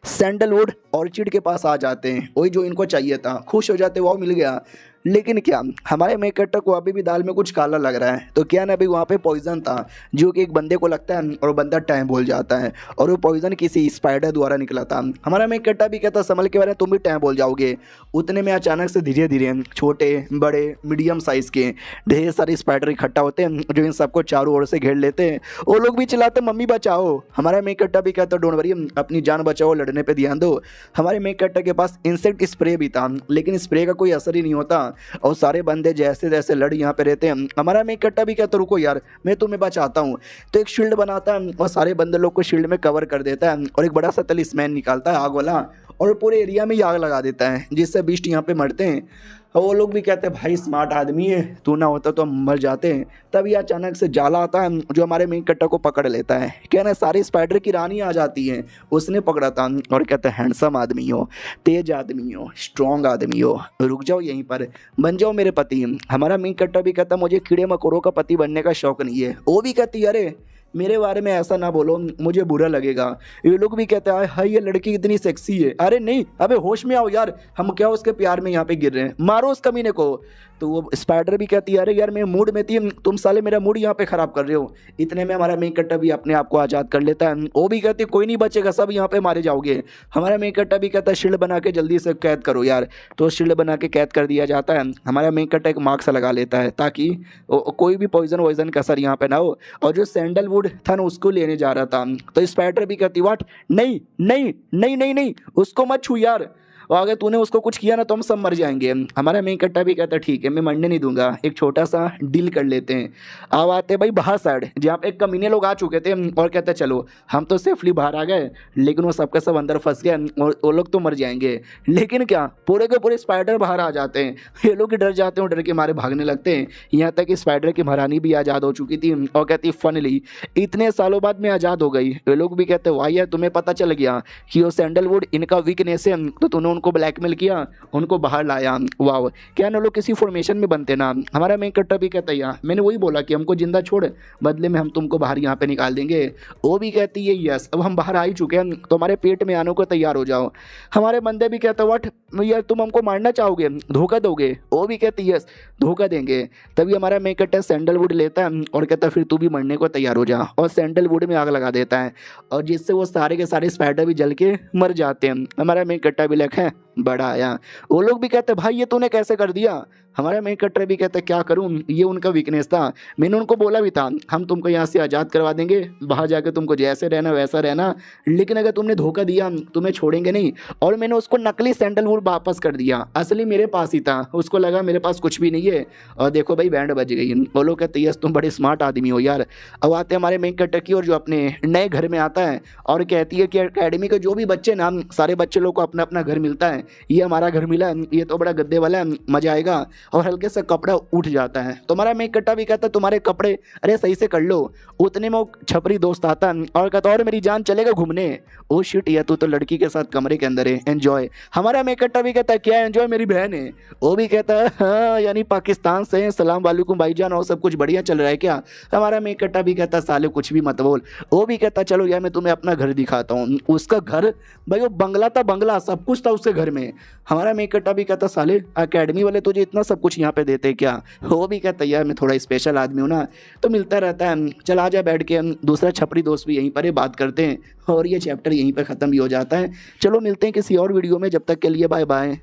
सैंडलवुड ऑर्चिड के पास आ जाते हैं, वही जो इनको चाहिए था, खुश हो जाते वो मिल गया। लेकिन क्या हमारे मेन कैरेक्टर को अभी भी दाल में कुछ काला लग रहा है। तो क्या ना अभी वहाँ पे पॉइजन था जो कि एक बंदे को लगता है, और वो बंदा टाइम बोल जाता है, और वो पॉइजन किसी स्पाइडर द्वारा निकला था। हमारा मेन कैरेक्टर भी कहता संभल के बारे में, तुम भी टाइम बोल जाओगे। उतने में अचानक से धीरे धीरे छोटे बड़े मीडियम साइज़ के ढेर सारे स्पाइडर इकट्ठा होते हैं, जो इन सबको चारों ओर से घेर लेते हैं। वो लोग भी चिल्लाते मम्मी बचाओ। हमारा मेन कैरेक्टर भी कहता डोंट वरी, अपनी जान बचाओ, लड़ने पर ध्यान दो। हमारे मेन कैरेक्टर के पास इंसेक्ट स्प्रे भी था, लेकिन स्प्रे का कोई असर ही नहीं होता, और सारे बंदे जैसे जैसे लड़ यहाँ पे रहते हैं। हमारा मेन कैरेक्टर भी कहता रुको यार मैं तुम्हें बचाता हूँ। तो एक शील्ड बनाता है और सारे बंदे लोग को शील्ड में कवर कर देता है, और एक बड़ा सा तलिस्मैन निकालता है आग वाला, और पूरे एरिया में ही आग लगा देता है, जिससे बीस्ट यहाँ पे मरते हैं। और वो लोग भी कहते हैं भाई स्मार्ट आदमी है, तू ना होता तो हम मर जाते हैं। तभी अचानक से जाला आता है जो हमारे मेन कैरेक्टर को पकड़ लेता है। कहना सारी स्पाइडर की रानी आ जाती है, उसने पकड़ा था और कहते हैं हैंडसम आदमी हो, तेज आदमी हो, स्ट्रॉन्ग आदमी हो, रुक जाओ यहीं पर, बन जाओ मेरे पति। हमारा मेन कैरेक्टर भी कहता मुझे कीड़े मकोड़ों का पति बनने का शौक नहीं है। वो भी कहती अरे मेरे बारे में ऐसा ना बोलो, मुझे बुरा लगेगा। ये लोग भी कहते हैं हाय ये लड़की इतनी सेक्सी है। अरे नहीं अबे होश में आओ यार, हम क्या उसके प्यार में यहाँ पे गिर रहे हैं, मारो उस कमीने को। तो वो स्पाइडर भी कहती है अरे यार मैं मूड में थी, तुम साले मेरा मूड यहाँ पे ख़राब कर रहे हो। इतने में हमारा मेन कैरेक्टर भी अपने आप को आज़ाद कर लेता है। वो भी कहती है कोई नहीं बचेगा, सब यहाँ पे मारे जाओगे। हमारा मेन कैरेक्टर भी कहता है शील्ड बना के जल्दी से कैद करो यार। तो शील्ड बना के कैद कर दिया जाता है। हमारा मेन कैरेक्टर एक मास्क लगा लेता है ताकि कोई भी पॉइजन वॉइजन का असर यहाँ पे ना हो। और जो सैंडलवुड था ना उसको लेने जा रहा था, तो स्पाइडर भी कहती व्हाट, नहीं नहीं नहीं नहीं नहीं उसको मत छू यार, और अगर तूने उसको कुछ किया ना तो हम सब मर जाएंगे। हमारा मेन कैरेक्टर भी कहता ठीक है मैं मरने नहीं दूंगा, एक छोटा सा डील कर लेते हैं। अब आते भाई बाहर साइड जहाँ पे एक कमीने लोग आ चुके थे, और कहते चलो हम तो सेफली बाहर आ गए, लेकिन वो सबके सब अंदर फंस गए और वो लोग तो मर जाएंगे। लेकिन क्या पूरे के पूरे स्पाइडर बाहर आ जाते हैं। ये लोग डर जाते हैं, डर के मारे भागने लगते हैं। यहाँ तक कि स्पाइडर की महारानी भी आज़ाद हो चुकी थी, और कहती फनली इतने सालों बाद मैं आज़ाद हो गई। ये लोग भी कहते वाह यार तुम्हें पता चल गया कि वो सैंडलवुड इनका वीकनेस है, तो तूने उनको ब्लैकमेल किया, उनको बाहर लाया। वाह, क्या ना लोग किसी फॉर्मेशन में बनते ना। हमारा मेन कट्टा भी कहता है यार, मैंने वही बोला कि हमको जिंदा छोड़, बदले में हम तुमको बाहर यहाँ पे निकाल देंगे। वो भी कहती है यस, अब हम बाहर आ ही चुके हैं, तो हमारे पेट में आने को तैयार हो जाओ। हमारे बंदे भी कहते व्हाट यार, तुम हमको मारना चाहोगे, धोखा दोगे? वो भी कहती यस, धोखा देंगे। तभी हमारा मेन कट्टा सैंडलवुड लेता है और कहता है फिर तू भी मरने को तैयार हो जा, और सैंडलवुड में आग लगा देता है, और जिससे वो सारे के सारे स्पाइडर भी जल के मर जाते हैं। हमारा मेन कट्टा भी लिखा है बड़ा आया। वो लोग भी कहते भाई ये तूने कैसे कर दिया। हमारा मेन कट्टर भी कहते क्या करूं, ये उनका वीकनेस था। मैंने उनको बोला भी था हम तुमको यहाँ से आज़ाद करवा देंगे, बाहर जाकर तुमको जैसे रहना वैसा रहना, लेकिन अगर तुमने धोखा दिया तुम्हें छोड़ेंगे नहीं। और मैंने उसको नकली सैंडलवुड वापस कर दिया, असली मेरे पास ही था, उसको लगा मेरे पास कुछ भी नहीं है। और देखो भाई बैंड बज गई। वो लोग कहते यस तुम बड़े स्मार्ट आदमी हो यार। अब आते हैं हमारे मेन कट्टर की, और जो अपने नए घर में आता है और कहती है कि अकेडमी के जो भी बच्चे ना, सारे बच्चे लोग को अपना अपना घर मिलता है, ये हमारा घर मिला, ये तो बड़ा गद्दे वाला है, मजा आएगा। और हल्के से कपड़ा उठ जाता है। तो हमारा मेन कट्टा भी कहता तुम्हारे कपड़े अरे सही से कर लो। उतने में वो छपरी दोस्त आता और कहता और मेरी जान चलेगा घूमने। ओ शिट या तू तो लड़की के साथ कमरे के अंदर है, एंजॉय। हमारा मेन कट्टा भी कहता है क्या एंजॉय, मेरी बहन है। वो भी कहता है हाँ, यानी पाकिस्तान से सलाम वालेकुम भाईजान, और सब कुछ बढ़िया चल रहा है क्या। हमारा मेन कट्टा भी कहता साले कुछ भी मत बोल। वो भी कहता चलो यार मैं तुम्हें अपना घर दिखाता हूँ। उसका घर भाई वो बंगला था, बंगला सब कुछ था उसके घर में। हमारा मेन कट्टा भी कहता साले अकेडमी वाले तुझे इतना सब कुछ यहाँ पे देते क्या। वो भी कहता यार मैं थोड़ा स्पेशल आदमी हूँ ना, तो मिलता रहता है, चल आजा बैठ के। दूसरा छपरी दोस्त भी यहीं पर है, बात करते हैं, और ये चैप्टर यहीं पर ख़त्म भी हो जाता है। चलो मिलते हैं किसी और वीडियो में, जब तक के लिए बाय बाय।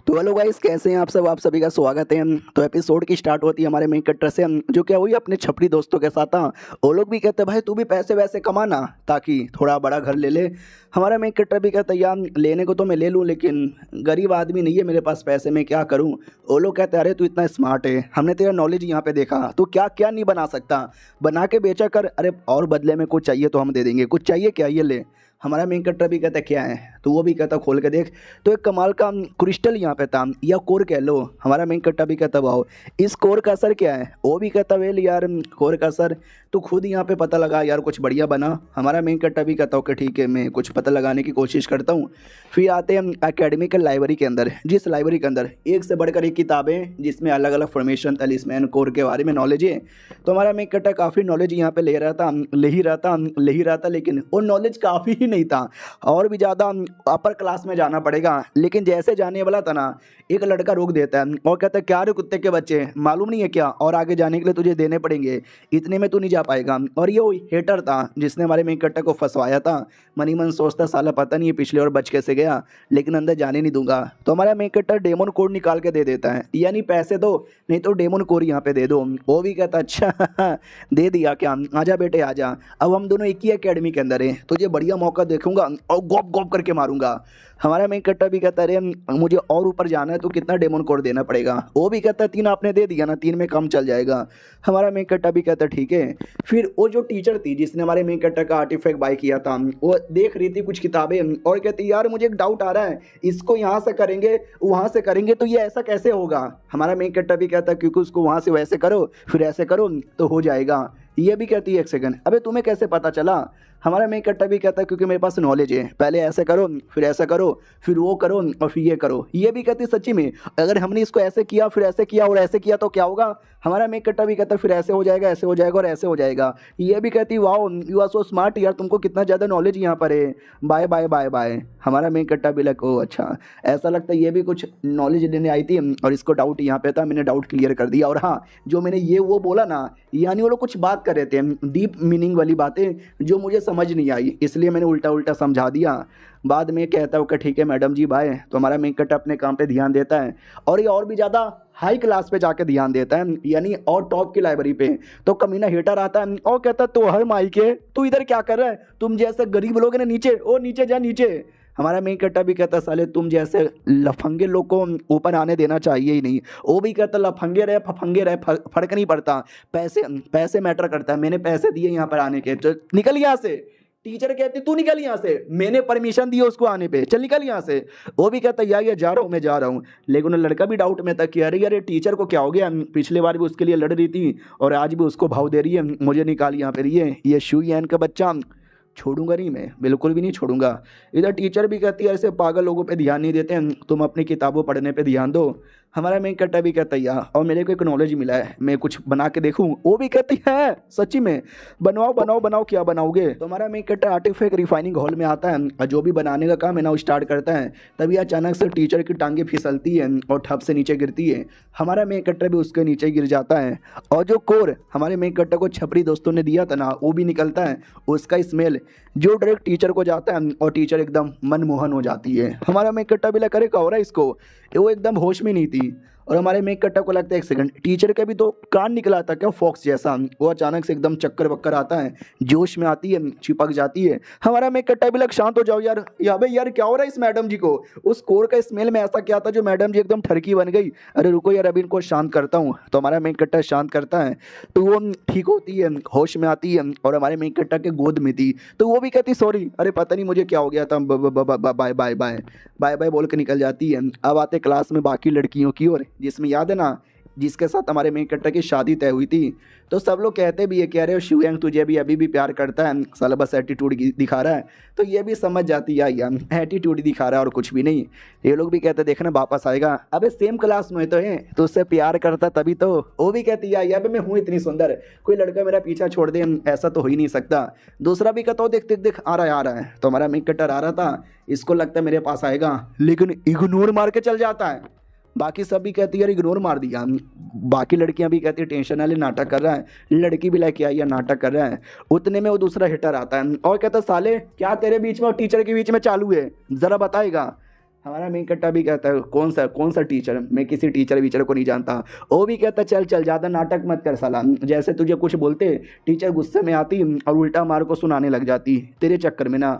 तो हेलो गाइस, कैसे हैं आप सब, आप सभी का स्वागत है। तो एपिसोड की स्टार्ट होती है हमारे मेन कट्टर से, जो क्या हुई अपने छपरी दोस्तों के साथ। वो लोग भी कहते हैं भाई तू भी पैसे वैसे कमाना ताकि थोड़ा बड़ा घर ले ले। हमारा मेन कट्टर भी कहता है यार लेने को तो मैं ले लूँ, लेकिन गरीब आदमी नहीं है मेरे पास पैसे, मैं क्या करूँ। वो लोग कहते हैं अरे तू इतना स्मार्ट है, हमने तेरा नॉलेज यहाँ पे देखा, तो क्या क्या नहीं बना सकता, बना के बेचा कर। अरे और बदले में कुछ चाहिए तो हम दे देंगे, कुछ चाहिए क्या, ये ले। हमारा मेन कट्टर भी कहता है क्या है, तो वो भी कहता खोल के देख। तो एक कमाल का क्रिस्टल यहाँ पे था, या कोर कह लो। हमारा मेन कट्टा भी कहता वाओ इस कोर का असर क्या है। वो भी कहता वेल यार कोर का असर तो खुद यहाँ पे पता लगा यार, कुछ बढ़िया बना। हमारा मेन कट्टा भी कहता कि ठीक है मैं कुछ पता लगाने की कोशिश करता हूँ। फिर आते हैं अकेडमिकल लाइब्रेरी के अंदर, जिस लाइब्रेरी के अंदर एक से बढ़कर एक किताबें, जिसमें अलग अलग फॉर्मेशन तलिस्मैन कोर के बारे में नॉलेज है। तो हमारा मेन कट्टा काफ़ी नॉलेज यहाँ पे ले ही रहा था, लेकिन वो नॉलेज काफ़ी ही नहीं था, और भी ज़्यादा अपर क्लास में जाना पड़ेगा। लेकिन जैसे जाने वाला था ना, एक लड़का रोक देता है और कहता है क्या रे कुत्ते के बच्चे, मालूम नहीं है क्या, और आगे जाने के लिए तुझे देने पड़ेंगे, इतने में तू नहीं जा पाएगा। और ये वो हेटर था जिसने हमारे मेन कट्टा को फंसवाया था। मनी मन सोचता साला पता नहीं है पिछले और बच कैसे गया, लेकिन अंदर जाने नहीं दूंगा। तो हमारा मेन कट्टा डेमन कोड निकाल के दे देता है, यानी पैसे दो नहीं तो डेमन कोड यहाँ पे दे दो। वो भी कहता अच्छा दे दिया क्या, आजा बेटे आजा, अब हम दोनों एक ही अकेडमी के अंदर हैं, तुझे बढ़िया मौका देखूंगा और गॉप गॉप करके मारूंगा। हमारा मेन कट्टा भी कहता अरे मुझे और ऊपर जाना है तो कितना डेमन कोड देना पड़ेगा। वो भी कहता 3 आपने दे दिया ना, 3 में कम चल जाएगा। हमारा मेन कट्टा भी कहता ठीक है। फिर वो जो टीचर थी जिसने हमारे मेन कट्टा का आर्टिफैक्ट बाय किया था, वो देख रही थी कुछ किताबें और कहती यार मुझे एक डाउट आ रहा है, इसको यहाँ से करेंगे वहाँ से करेंगे तो ये ऐसा कैसे होगा। हमारा मेन कट्टा भी कहता क्योंकि उसको वहाँ से वैसे करो फिर ऐसे करो तो हो जाएगा। ये भी कहती है एक सेकंड अबे तुम्हें कैसे पता चला। हमारा मेन कट्टा भी कहता है क्योंकि मेरे पास नॉलेज है, पहले ऐसे करो फिर ऐसा करो फिर वो करो और फिर ये करो। ये भी कहती सच्ची में अगर हमने इसको ऐसे किया फिर ऐसे किया और ऐसे किया तो क्या होगा। हमारा मेन कट्टा भी कहता फिर ऐसे हो जाएगा ऐसे हो जाएगा और ऐसे हो जाएगा। ये भी कहती wow you are so smart यार, तुमको कितना ज़्यादा नॉलेज यहाँ पर है, बाय बाय बाय बाय। हमारा मेन कट्टा भी लग ओ अच्छा, ऐसा लगता है ये भी कुछ नॉलेज लेने आई थी और इसको डाउट यहाँ पे था, मैंने डाउट क्लियर कर दिया। और हाँ जो मैंने ये वो बोला ना, यानी वो लोग कुछ बात कर रहे थे डीप मीनिंग वाली बातें जो मुझे समझ नहीं आई, इसलिए मैंने उल्टा उल्टा समझा दिया। बाद में कहता हूँ कि ठीक है मैडम जी बाय। तो हमारा मेन कट्टा अपने काम पे ध्यान देता है और ये और भी ज़्यादा हाई क्लास पे जाके ध्यान देता है, यानी और टॉप की लाइब्रेरी पे। तो कमीना हेटर आता है और कहता तो हर माई के तू इधर क्या कर रहा है, तुम जैसे गरीब लोग ना नीचे ओ नीचे जा नीचे। हमारा मेन कट्टा भी कहता साले तुम जैसे लफंगे लोग को ऊपर आने देना चाहिए ही नहीं। वो भी कहता लफंगे रहे फफंगे रहे फर्क नहीं पड़ता, पैसे पैसे मैटर करता है, मैंने पैसे दिए यहाँ पर आने के, तो निकल यहाँ से। टीचर कहती तू निकल यहाँ से, मैंने परमिशन दी उसको आने पे, चल निकल यहाँ से। वो भी कहता यार ये जा रहा हूँ मैं जा रहा हूँ। लेकिन लड़का भी डाउट में था कि अरे यार ये टीचर को क्या हो गया, पिछले बार भी उसके लिए लड़ रही थी और आज भी उसको भाव दे रही है, मुझे निकाल यहाँ पे। ये शू यन का बच्चा छोड़ूंगा नहीं, मैं बिल्कुल भी नहीं छोड़ूंगा। इधर टीचर भी कहती है ऐसे पागल लोगों पे ध्यान नहीं देते हैं, तुम अपनी किताबों पढ़ने पे ध्यान दो। हमारा मेन कट्टा भी कहता है यार, और मेरे को एक नॉलेज मिला है, मैं कुछ बना के देखूं। वो भी कहती है सच्ची में, बनवाओ बनाओ बनाओ, क्या बनाओगे। तो हमारा मेन कट्टा आर्टिफैक्ट रिफाइनिंग हॉल में आता है और जो भी बनाने का काम है ना वो स्टार्ट करता है। तभी अचानक से टीचर की टांगे फिसलती है और ठप से नीचे गिरती है। हमारा मेन कट्टा भी उसके नीचे गिर जाता है और जो कोर हमारे मेन कट्टा को छपरी दोस्तों ने दिया था ना वो भी निकलता है। उसका स्मेल जो डायरेक्ट टीचर को जाता है और टीचर एकदम मनमोहन हो जाती है। हमारा मेन कट्टा भी लगा, अरे क्या हो रहा है इसको, वो एकदम होश में नहीं थी। और हमारे मेक कट्टा को लगता है एक सेकंड, टीचर का भी तो कान निकला था क्या फॉक्स जैसा। वो अचानक से एकदम चक्कर वक्कर आता है, जोश में आती है, चिपक जाती है। हमारा मेक कट्टा भी लग, शांत हो जाओ यार, या भाई यार क्या हो रहा है इस मैडम जी को। उस कोर का स्मेल में ऐसा क्या था जो मैडम जी एकदम ठरकी बन गई। अरे रुको यार अभी इनको शांत करता हूँ। तो हमारा मेक कट्टा शांत करता है तो वो ठीक होती है, होश में आती है और हमारे मेक कट्टा के गोद में थी। तो वो भी कहती सॉरी, अरे पता नहीं मुझे क्या हो गया था, bye bye bye bye bye बोल के निकल जाती है। अब आते क्लास में बाकी लड़कियों की ओर, जिसमें याद है ना जिसके साथ हमारे मेन कट्टा की शादी तय हुई थी। तो सब लोग कहते भी है कि अरे शिवयंग तुझे भी अभी भी प्यार करता है, साला बस एटीट्यूड दिखा रहा है। तो ये भी समझ जाती है यार एटीट्यूड दिखा रहा है और कुछ भी नहीं। ये लोग भी कहते देखना वापस आएगा, अबे सेम क्लास में तो है तो उससे प्यार करता तभी तो। वो भी कहती है यार मैं हूँ इतनी सुंदर, कोई लड़का मेरा पीछा छोड़ दे ऐसा तो हो ही नहीं सकता। दूसरा भी कहता हो देख देख देख आ रहा है। तो हमारा मेन कट्टा आ रहा था, इसको लगता है मेरे पास आएगा, लेकिन इग्नोर मार के चल जाता है। बाकी सब भी कहती है यार इग्नोर मार दिया। बाकी लड़कियां भी कहती है टेंशन वाले नाटक कर रहा है, लड़की भी लेके आई है नाटक कर रहा है। उतने में वो दूसरा हिटर आता है और कहता है साले क्या तेरे बीच में और टीचर के बीच में चालू है, जरा बताएगा। हमारा मेन कट्टा भी कहता है कौन सा टीचर, मैं किसी टीचर को नहीं जानता। वो भी कहता चल चल ज़्यादा नाटक मत कर साला, जैसे तुझे कुछ बोलते टीचर गुस्से में आती और उल्टा मार को सुनाने लग जाती तेरे चक्कर में ना।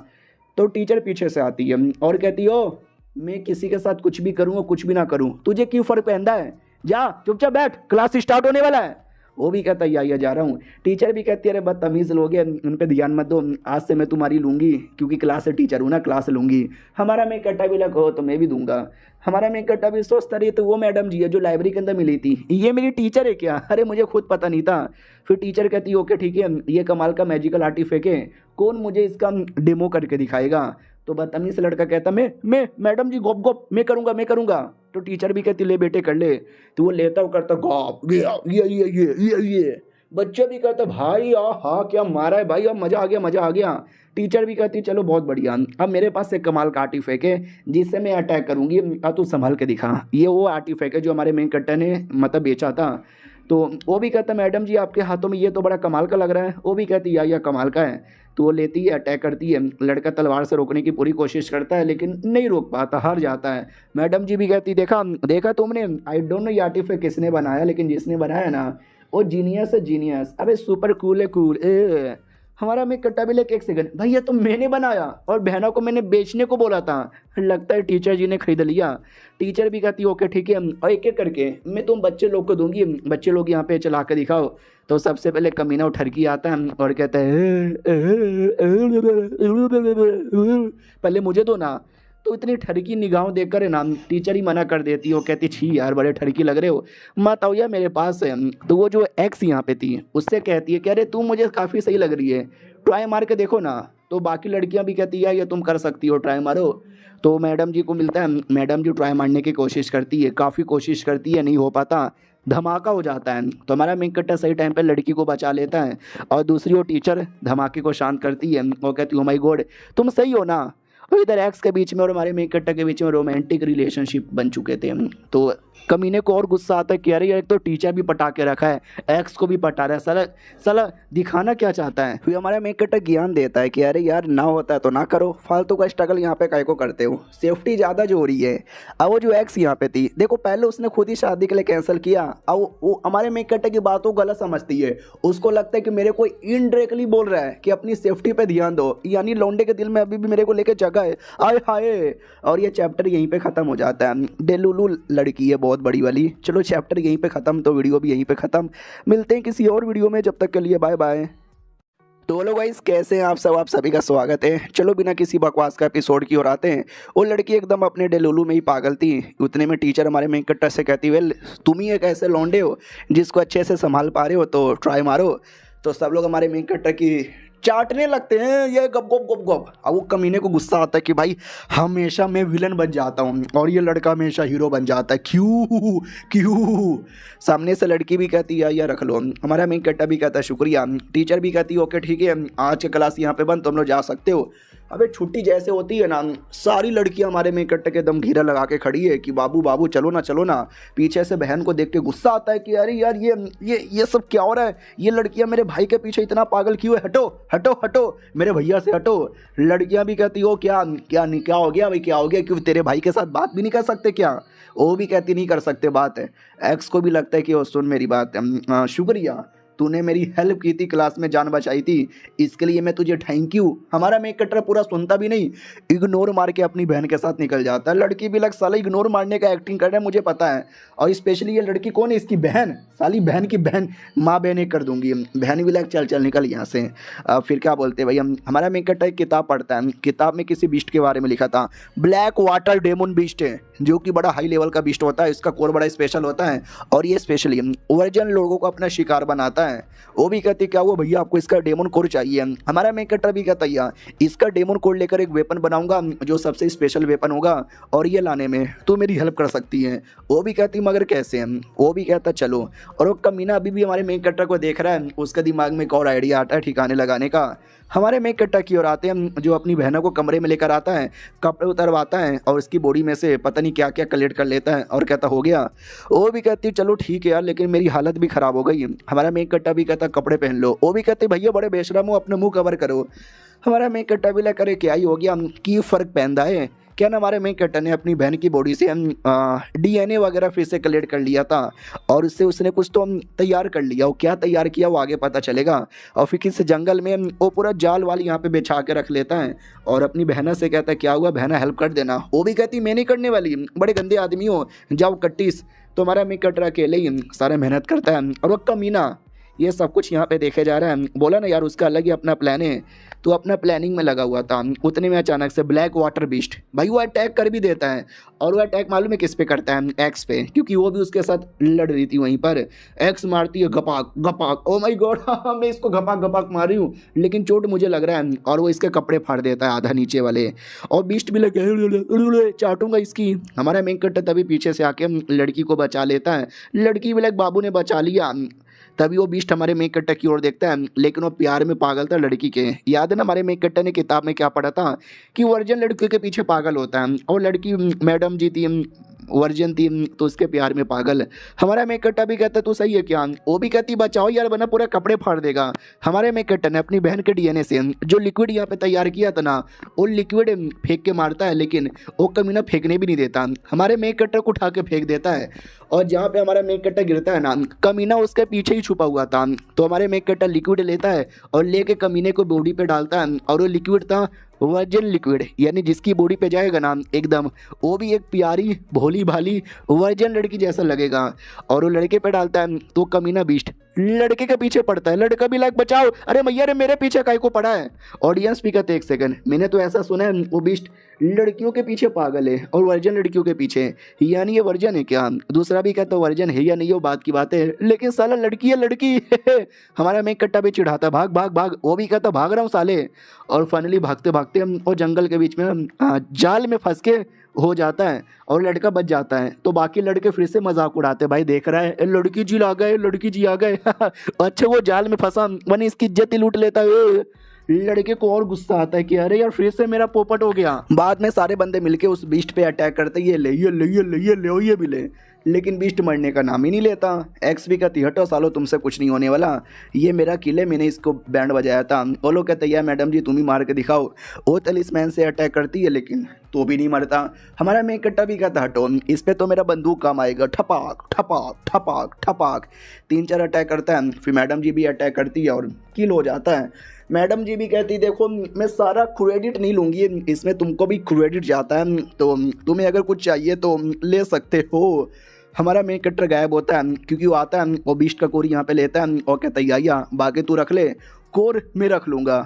तो टीचर पीछे से आती है और कहती हो मैं किसी के साथ कुछ भी करूँ और कुछ भी ना करूँ, तुझे क्यों फर्क पहनता है, जा चुपचाप बैठ, क्लास स्टार्ट होने वाला है। वो भी कहता है या जा रहा हूँ। टीचर भी कहती है अरे बदतमीज़ लोग हैं, उन पे ध्यान मत दो, आज से मैं तुम्हारी लूँगी क्योंकि क्लास से टीचर हूँ ना, क्लास लूँगी। हमारा मेन कट्टा भी लगा हो तो मैं भी दूंगा। हमारा मेन कट्टा भी सोचता रही तो वो मैडम जी है जो लाइब्रेरी के अंदर मिली थी, ये मेरी टीचर है क्या, अरे मुझे खुद पता नहीं था। फिर टीचर कहती है ओके ठीक है, ये कमाल का मैजिकल आर्टिफैक्ट है, कौन मुझे इसका डेमो करके दिखाएगा। तो बदतमीज लड़का कहता मैं मैडम जी गोप गोप मैं करूँगा। तो टीचर भी कहती ले बेटे कर ले। तो वो लेता हुआ करता गॉप ये बच्चे भी कहते भाई हाँ क्या मारा है भाई, अब मज़ा आ गया। टीचर भी कहती चलो बहुत बढ़िया, अब मेरे पास एक कमाल का आर्टिफैक्ट है जिससे मैं अटैक करूँगी, अब तू संभल के दिखा। ये वो आर्टिफैक्ट है जो हमारे मेन कट्टा ने मतलब बेचा था। तो वो भी कहता मैडम जी आपके हाथों में ये तो बड़ा कमाल का लग रहा है। वो भी कहती या कमाल का है। तो वो लेती है अटैक करती है, लड़का तलवार से रोकने की पूरी कोशिश करता है लेकिन नहीं रोक पाता, हार जाता है। मैडम जी भी कहती देखा तुमने, आई डोंट नो ये आर्टिफैक्ट किसने बनाया, लेकिन जिसने बनाया ना वो जीनियस है जीनियस, अबे सुपर कूल है कूल। हमारा मैं कट्टा भी लेके एक सेकंड, भाई ये तो मैंने बनाया और बहनों को मैंने बेचने को बोला था, लगता है टीचर जी ने खरीद लिया। टीचर भी कहती ओके ठीक है, और एक एक करके मैं तुम बच्चे लोग को दूंगी, बच्चे लोग यहाँ पे चला के दिखाओ। तो सबसे पहले कमीना उठरकी आता है और कहता है पहले मुझे दो ना। तो इतनी ठरकी निगाहों देखकर है ना टीचर ही मना कर देती है, वो कहती छी यार बड़े ठरकी लग रहे हो, मत आओ यार मेरे पास है। तो वो जो एक्स यहाँ पे थी उससे कहती है कि अरे तू मुझे काफ़ी सही लग रही है, ट्राई मार के देखो ना। तो बाकी लड़कियाँ भी कहती है ये तुम कर सकती हो, ट्राई मारो। तो मैडम जी को मिलता है, मैडम जी ट्राई मारने की कोशिश करती है, काफ़ी कोशिश करती है, नहीं हो पाता, धमाका हो जाता है। तो हमारा मेन कट्टा सही टाइम पे लड़की को बचा लेता है और दूसरी ओर टीचर धमाके को शांत करती है। वो कहती है ओ माय गॉड तुम सही हो ना। और इधर एक्स के बीच में और हमारे मेन कट्टा के बीच में रोमांटिक रिलेशनशिप बन चुके थे। तो कमीने को और गुस्सा आता है कि अरे एक तो टीचर भी पटा के रखा है, एक्स को भी पटा रहा है, साला दिखाना क्या चाहता है। फिर हमारा मेन कट्टा ज्ञान देता है कि अरे यार ना होता है तो ना करो, फालतू का स्ट्रगल यहाँ पे काय को करते हो, सेफ्टी ज़्यादा जो हो रही है। अब वो जो एक्स यहाँ पे थी देखो, पहले उसने खुद ही शादी के लिए कैंसिल किया, अब वो हमारे मेन कट्टा की बातों गलत समझती है, उसको लगता है कि मेरे को इनडायरेक्टली बोल रहा है कि अपनी सेफ्टी पे ध्यान दो, यानी लौंडे के दिल में अभी भी मेरे को लेके जगह है, आए हाय। और ये चैप्टर यहीं पे ख़त्म हो जाता है। डेलुलू लड़की है बहुत बड़ी वाली। चलो चैप्टर यहीं पे ख़त्म, तो वीडियो भी यहीं पे ख़त्म। मिलते हैं किसी और वीडियो में, जब तक के लिए बाय बाय। तो हेलो गाइस, कैसे हैं आप सब, आप सभी का स्वागत है। चलो बिना किसी बकवास का एपिसोड की ओर आते हैं। वो लड़की एकदम अपने डेलुलू में ही पागल थी। उतने में टीचर हमारे मेन कट्टा से कहती वेल तुम ही एक ऐसे लौंडे हो जिसको अच्छे से संभाल पा रहे हो, तो ट्राई मारो। तो सब लोग हमारे मेन कट्टा की चाटने लगते हैं ये गप गप गप गप। अब वो कमीने को गुस्सा आता है कि भाई हमेशा मैं विलन बन जाता हूँ और ये लड़का हमेशा हीरो बन जाता है, क्यों क्यों। सामने से लड़की भी कहती है या रख लो, हमारा मेन कट्टा भी कहता है शुक्रिया, टीचर भी कहती है ओके ठीक है आज की क्लास यहाँ पे बंद, तुम लोग जा सकते हो। अबे छुट्टी जैसे होती है ना, सारी लड़कियां हमारे मेन कट्टे के दम घेरा लगा के खड़ी है कि बाबू बाबू चलो ना चलो ना। पीछे से बहन को देख के गुस्सा आता है कि अरे यार ये सब क्या हो रहा है, ये लड़कियां मेरे भाई के पीछे इतना पागल क्यों है, हटो हटो हटो मेरे भैया से हटो। लड़कियां भी कहती हो क्या क्या नहीं क्या हो गया भाई, क्या हो गया, क्यों तेरे भाई के साथ बात भी नहीं कर सकते क्या। वो भी कहती नहीं कर सकते बात है। एक्स को भी लगता है कि वो सुन मेरी बात, शुक्रिया तूने मेरी हेल्प की थी, क्लास में जान बचाई थी, इसके लिए मैं तुझे थैंक यू। हमारा मेक कटर पूरा सुनता भी नहीं, इग्नोर मार के अपनी बहन के साथ निकल जाता है। लड़की भी लग साला इग्नोर मारने का एक्टिंग कर रहा है मुझे पता है, और स्पेशली ये लड़की कौन है, इसकी बहन, साली बहन की बहन, माँ बहन कर दूंगी। बहन भी लग चल चल निकल यहाँ से। फिर क्या बोलते हैं भाई, हम हमारा मेक कटर एक किताब पढ़ता है, किताब में किसी बीस्ट के बारे में लिखा था, ब्लैक वाटर डेमन बीस्ट है जो कि बड़ा हाई लेवल का बीस्ट होता है, इसका कोर बड़ा स्पेशल होता है और ये स्पेशली वर्जन लोगों को अपना शिकार बनाता है। वो भी कहती क्या हुआ भैया आपको इसका डेमन कोर चाहिए। हमारा मेक कटर भी कहता है इसका डेमन कोर लेकर एक वेपन बनाऊंगा जो सबसे स्पेशल वेपन होगा और ये लाने में तो मेरी हेल्प कर सकती है। वो भी कहती मगर कैसे, वो भी कहता चलो। और वो कमीना अभी भी हमारे मेक कटर को देख रहा है, उसका दिमाग में एक और आइडिया आता है ठिकाने लगाने का। हमारे मेक कट्टा की ओर आते हैं, जो अपनी बहनों को कमरे में लेकर आता है, कपड़े उतरवाता है और उसकी बॉडी में से पता नहीं क्या क्या कलेक्ट कर लेता है और कहता हो गया। वो भी कहती चलो ठीक है यार लेकिन मेरी हालत भी ख़राब हो गई। हमारा मेक कट्टा भी कहता कपड़े पहन लो। वो भी कहते भैया बड़े बेशरम हो, अपना मुंह कवर करो। हमारा मेक कट्टा भी लेकर क्या ही हो गया, की फ़र्क पहनता है क्या ना। हमारे मेक कट्टा ने अपनी बहन की बॉडी से DNA वगैरह फिर से कलेक्ट कर लिया था और उससे उसने कुछ तो तैयार कर लिया। वो क्या तैयार किया वो आगे पता चलेगा। और फिर किसी जंगल में वो पूरा जाल वाली यहाँ पे बिछा के रख लेता है और अपनी बहना से कहता है क्या हुआ बहना हेल्प कर देना। वो भी कहती मैं नहीं करने वाली, बड़े गंदे आदमी हो, जाओ कट्टीस। तो हमारा मेक कट्टा अकेले ही सारा मेहनत करता है और वो कमीना ये सब कुछ यहाँ पे देखे जा रहा है। बोला ना यार उसका अलग ही अपना प्लान है, तो अपना प्लानिंग में लगा हुआ था। उतने में अचानक से ब्लैक वाटर बीस्ट भाई वो अटैक कर भी देता है और वो अटैक मालूम है किस पे करता है, एक्स पे, क्योंकि वो भी उसके साथ लड़ रही थी वहीं पर। एक्स मारती है घपाक घपाक, ओ माय गॉड मैं इसको घपाक घपाक मार रही हूँ लेकिन चोट मुझे लग रहा है, और वो इसके कपड़े फाड़ देता है आधा नीचे वाले। और बीस्ट भी लगे चाटूंगा इसकी। हमारा मेन कट्टा तभी पीछे से आके लड़की को बचा लेता है। लड़की भी लग बाबू ने बचा लिया। तभी वो बीस्ट हमारे मेक कट्टा की ओर देखता है, लेकिन वो प्यार में पागल था लड़की के। याद है ना हमारे मेक कट्टा ने किताब में क्या पढ़ा था कि वर्जन लड़कियों के पीछे पागल होता है, और लड़की मैडम जी थी वर्जन थी तो उसके प्यार में पागल। हमारा मेक कट्टा भी कहता तू सही है क्या, वो भी कहती बचाओ यार वरना पूरा कपड़े फाड़ देगा। हमारे मेक कट्टा ने अपनी बहन के DNA से जो लिक्विड यहाँ पे तैयार किया था ना, वो लिक्विड फेंक के मारता है, लेकिन वो कमीना फेंकने भी नहीं देता। हमारे मेक कट्टा को उठा के फेंक देता है और जहाँ पे हमारा मेक कट्टा गिरता है ना, कमीना उसके पीछे ही छुपा हुआ था। तो हमारे मेक कट्टा लिक्विड लेता है और लेके कमीने को बॉडी पे डालता है, और वो लिक्विड था वर्जिन लिक्विड, यानी जिसकी बॉडी पे जाएगा ना एकदम वो भी एक प्यारी भोली भाली वर्जिन लड़की जैसा लगेगा। और वो लड़के पे डालता है तो कमीना बीस्ट लड़के के पीछे पड़ता है। लड़का भी लाइक बचाओ, अरे मैया रे मेरे पीछे काय को पड़ा है। ऑडियंस भी कहते एक सेकंड, मैंने तो ऐसा सुना है वो बीस्ट लड़कियों के पीछे पागल है और वर्जन लड़कियों के पीछे, यानी ये वर्जन है क्या। दूसरा भी कहता वर्जन है या नहीं वो बात की बात है, लेकिन साला लड़की है लड़की हमारा मेक कट्टा भी चिढ़ाता भाग भाग भाग, वो भी कहता भाग रहा हूँ साले। और फाइनली भागते भागते हम और जंगल के बीच में जाल में फंस के हो जाता है और लड़का बच जाता है। तो बाकी लड़के फिर से मजाक उड़ाते, भाई देख रहा है लड़की जी आ गए, लड़की जी आ गए अच्छा वो जाल में फंसा वनी इसकी इज्जत ही लूट लेता है। लड़के को और गुस्सा आता है कि अरे यार फिर से मेरा पोपट हो गया। बाद में सारे बंदे मिलके उस बीस्ट पे अटैक करते, ये ले ये ले ये ले ये ले ये भी ले, लेकिन बीस्ट मरने का नाम ही नहीं लेता। एक्स भी कहती हटो सालो तुमसे कुछ नहीं होने वाला, ये मेरा किल है, मैंने इसको बैंड बजाया था। वो लोग कहते यार मैडम जी तुम ही मार के दिखाओ। वो तलिस्मैन से अटैक करती है लेकिन तो भी नहीं मरता। हमारा मेक कट्टा भी कहता हटो इस पर तो मेरा बंदूक काम आएगा, ठपाक ठपाक ठपाक ठपाक 3-4 अटैक करता है। फिर मैडम जी भी अटैक करती है और किल हो जाता है। मैडम जी भी कहती देखो मैं सारा क्रेडिट नहीं लूँगी, इसमें तुमको भी क्रेडिट जाता है, तो तुम्हें अगर कुछ चाहिए तो ले सकते हो। हमारा मेक कट्टर गायब होता है क्योंकि वो आता है और बीस्ट का कोर यहाँ पे लेता है और कहता है या बाकी तू रख ले, कोर मैं रख लूँगा।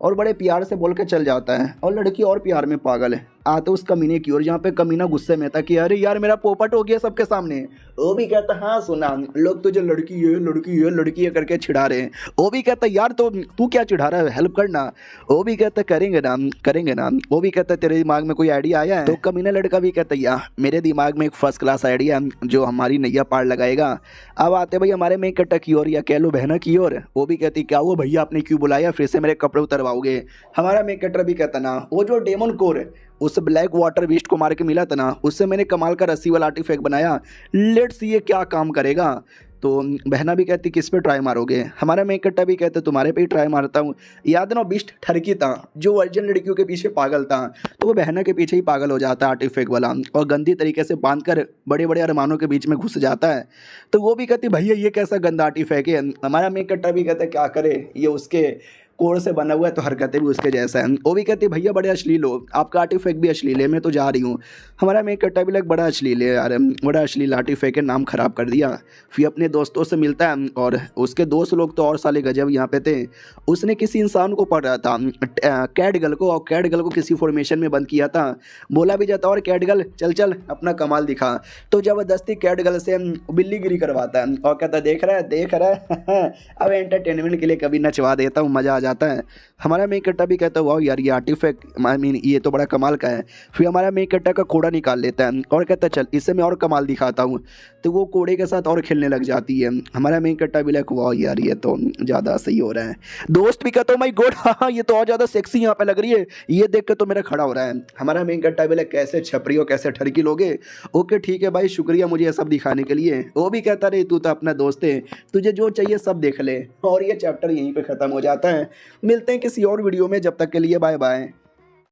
और बड़े प्यार से बोल के चल जाता है। और लड़की और प्यार में पागल है, आते उस कमीने की ओर जहाँ पे कमीना गुस्से में था कि अरे यार मेरा पोपट हो गया सबके सामने। वो भी कहता हाँ सुना, लोग तुझे लड़की है लड़की है लड़की है करके चिढ़ा रहे हैं। वो भी कहता यार तो तू क्या चिढ़ा रहा है, हेल्प करना। वो भी कहता करेंगे ना करेंगे ना। वो भी कहता तेरे दिमाग में कोई आइडिया आया है? तो कमीना लड़का भी कहता यार मेरे दिमाग में एक फर्स्ट क्लास आइडिया है जो हमारी नैया पार लगाएगा। अब आते भाई हमारे मेन कट्टा की ओर या कह लो बहना की ओर। वो भी कहती क्या वो भैया आपने क्यों बुलाया, फिर से मेरे कपड़े उतरवाओगे? हमारा मेन कट्टर भी कहता ना वो जो डेमन कोर है उस ब्लैक वाटर बीस्ट को मार के मिला था ना, उससे मैंने कमाल का रस्सी वाला आर्टिफैक्ट बनाया, लेट्स ये क्या काम करेगा। तो बहना भी कहती किस पे ट्राई मारोगे? हमारा मेन कट्टा भी कहते तुम्हारे पे ही ट्राई मारता हूँ। याद ना बिस्ट ठरकी था जो वर्जन लड़कियों के पीछे पागल था, तो वो बहना के पीछे ही पागल हो जाता है आर्टिफैक्ट वाला और गंदी तरीके से बांध कर बड़े बड़े अरमानों के बीच में घुस जाता है। तो वो भी कहती भैया ये कैसा गंदा आर्टिफैक्ट है? हमारा मेन कट्टा भी कहता क्या करे, ये उसके कोड से बना हुआ है तो हरकतें भी उसके जैसा है। वो भी कहती भैया बड़े अश्लील हो, आपका आर्टिफैक्ट भी अश्लील है, मैं तो जा रही हूँ। हमारा मेन कट्टा भी लग बड़ा अश्लील है यार, बड़ा अश्लील आर्टिफैक्ट है, नाम खराब कर दिया। फिर अपने दोस्तों से मिलता है और उसके दोस्त लोग तो और साले गजब यहाँ पे थे। उसने किसी इंसान को पढ़ रहा था कैटगल को, और कैटगल को किसी फॉर्मेशन में बंद किया था। बोला भी जाता और कैटगल चल चल अपना कमाल दिखा। तो ज़बरदस्ती कैटगल से बिल्लीगिरी करवाता है और कहता देख रहा है अब एंटरटेनमेंट के लिए कभी नचवा देता हूँ, मज़ा आ जाता है। हमारा मेन कट्टा भी कहता है वाह यार ये आर्टिफैक्ट आई मीन ये तो बड़ा कमाल का है। फिर हमारा मेन कट्टा का कोड़ा निकाल लेता है और कहता है चल इससे मैं और कमाल दिखाता हूँ। तो वो कोड़े के साथ और खेलने लग जाती है। हमारा मेन कट्टा भी लाइक वाह यार ये तो ज़्यादा सही हो रहा है। दोस्त भी कहता माय गॉड हाँ ये तो और ज़्यादा सेक्सी यहाँ पे लग रही है, ये देख के तो मेरा खड़ा हो रहा है। हमारा मेन कट्टा भी लाइक कैसे छपरी हो कैसे ठरकी लोगे। ओके ठीक है भाई शुक्रिया मुझे ये सब दिखाने के लिए। वो भी कहता रहे तू तो अपना दोस्त है, तुझे जो चाहिए सब देख ले। और ये चैप्टर यहीं पे ख़त्म हो जाता है। मिलते हैं किसी और वीडियो में, जब तक के लिए बाय बाय।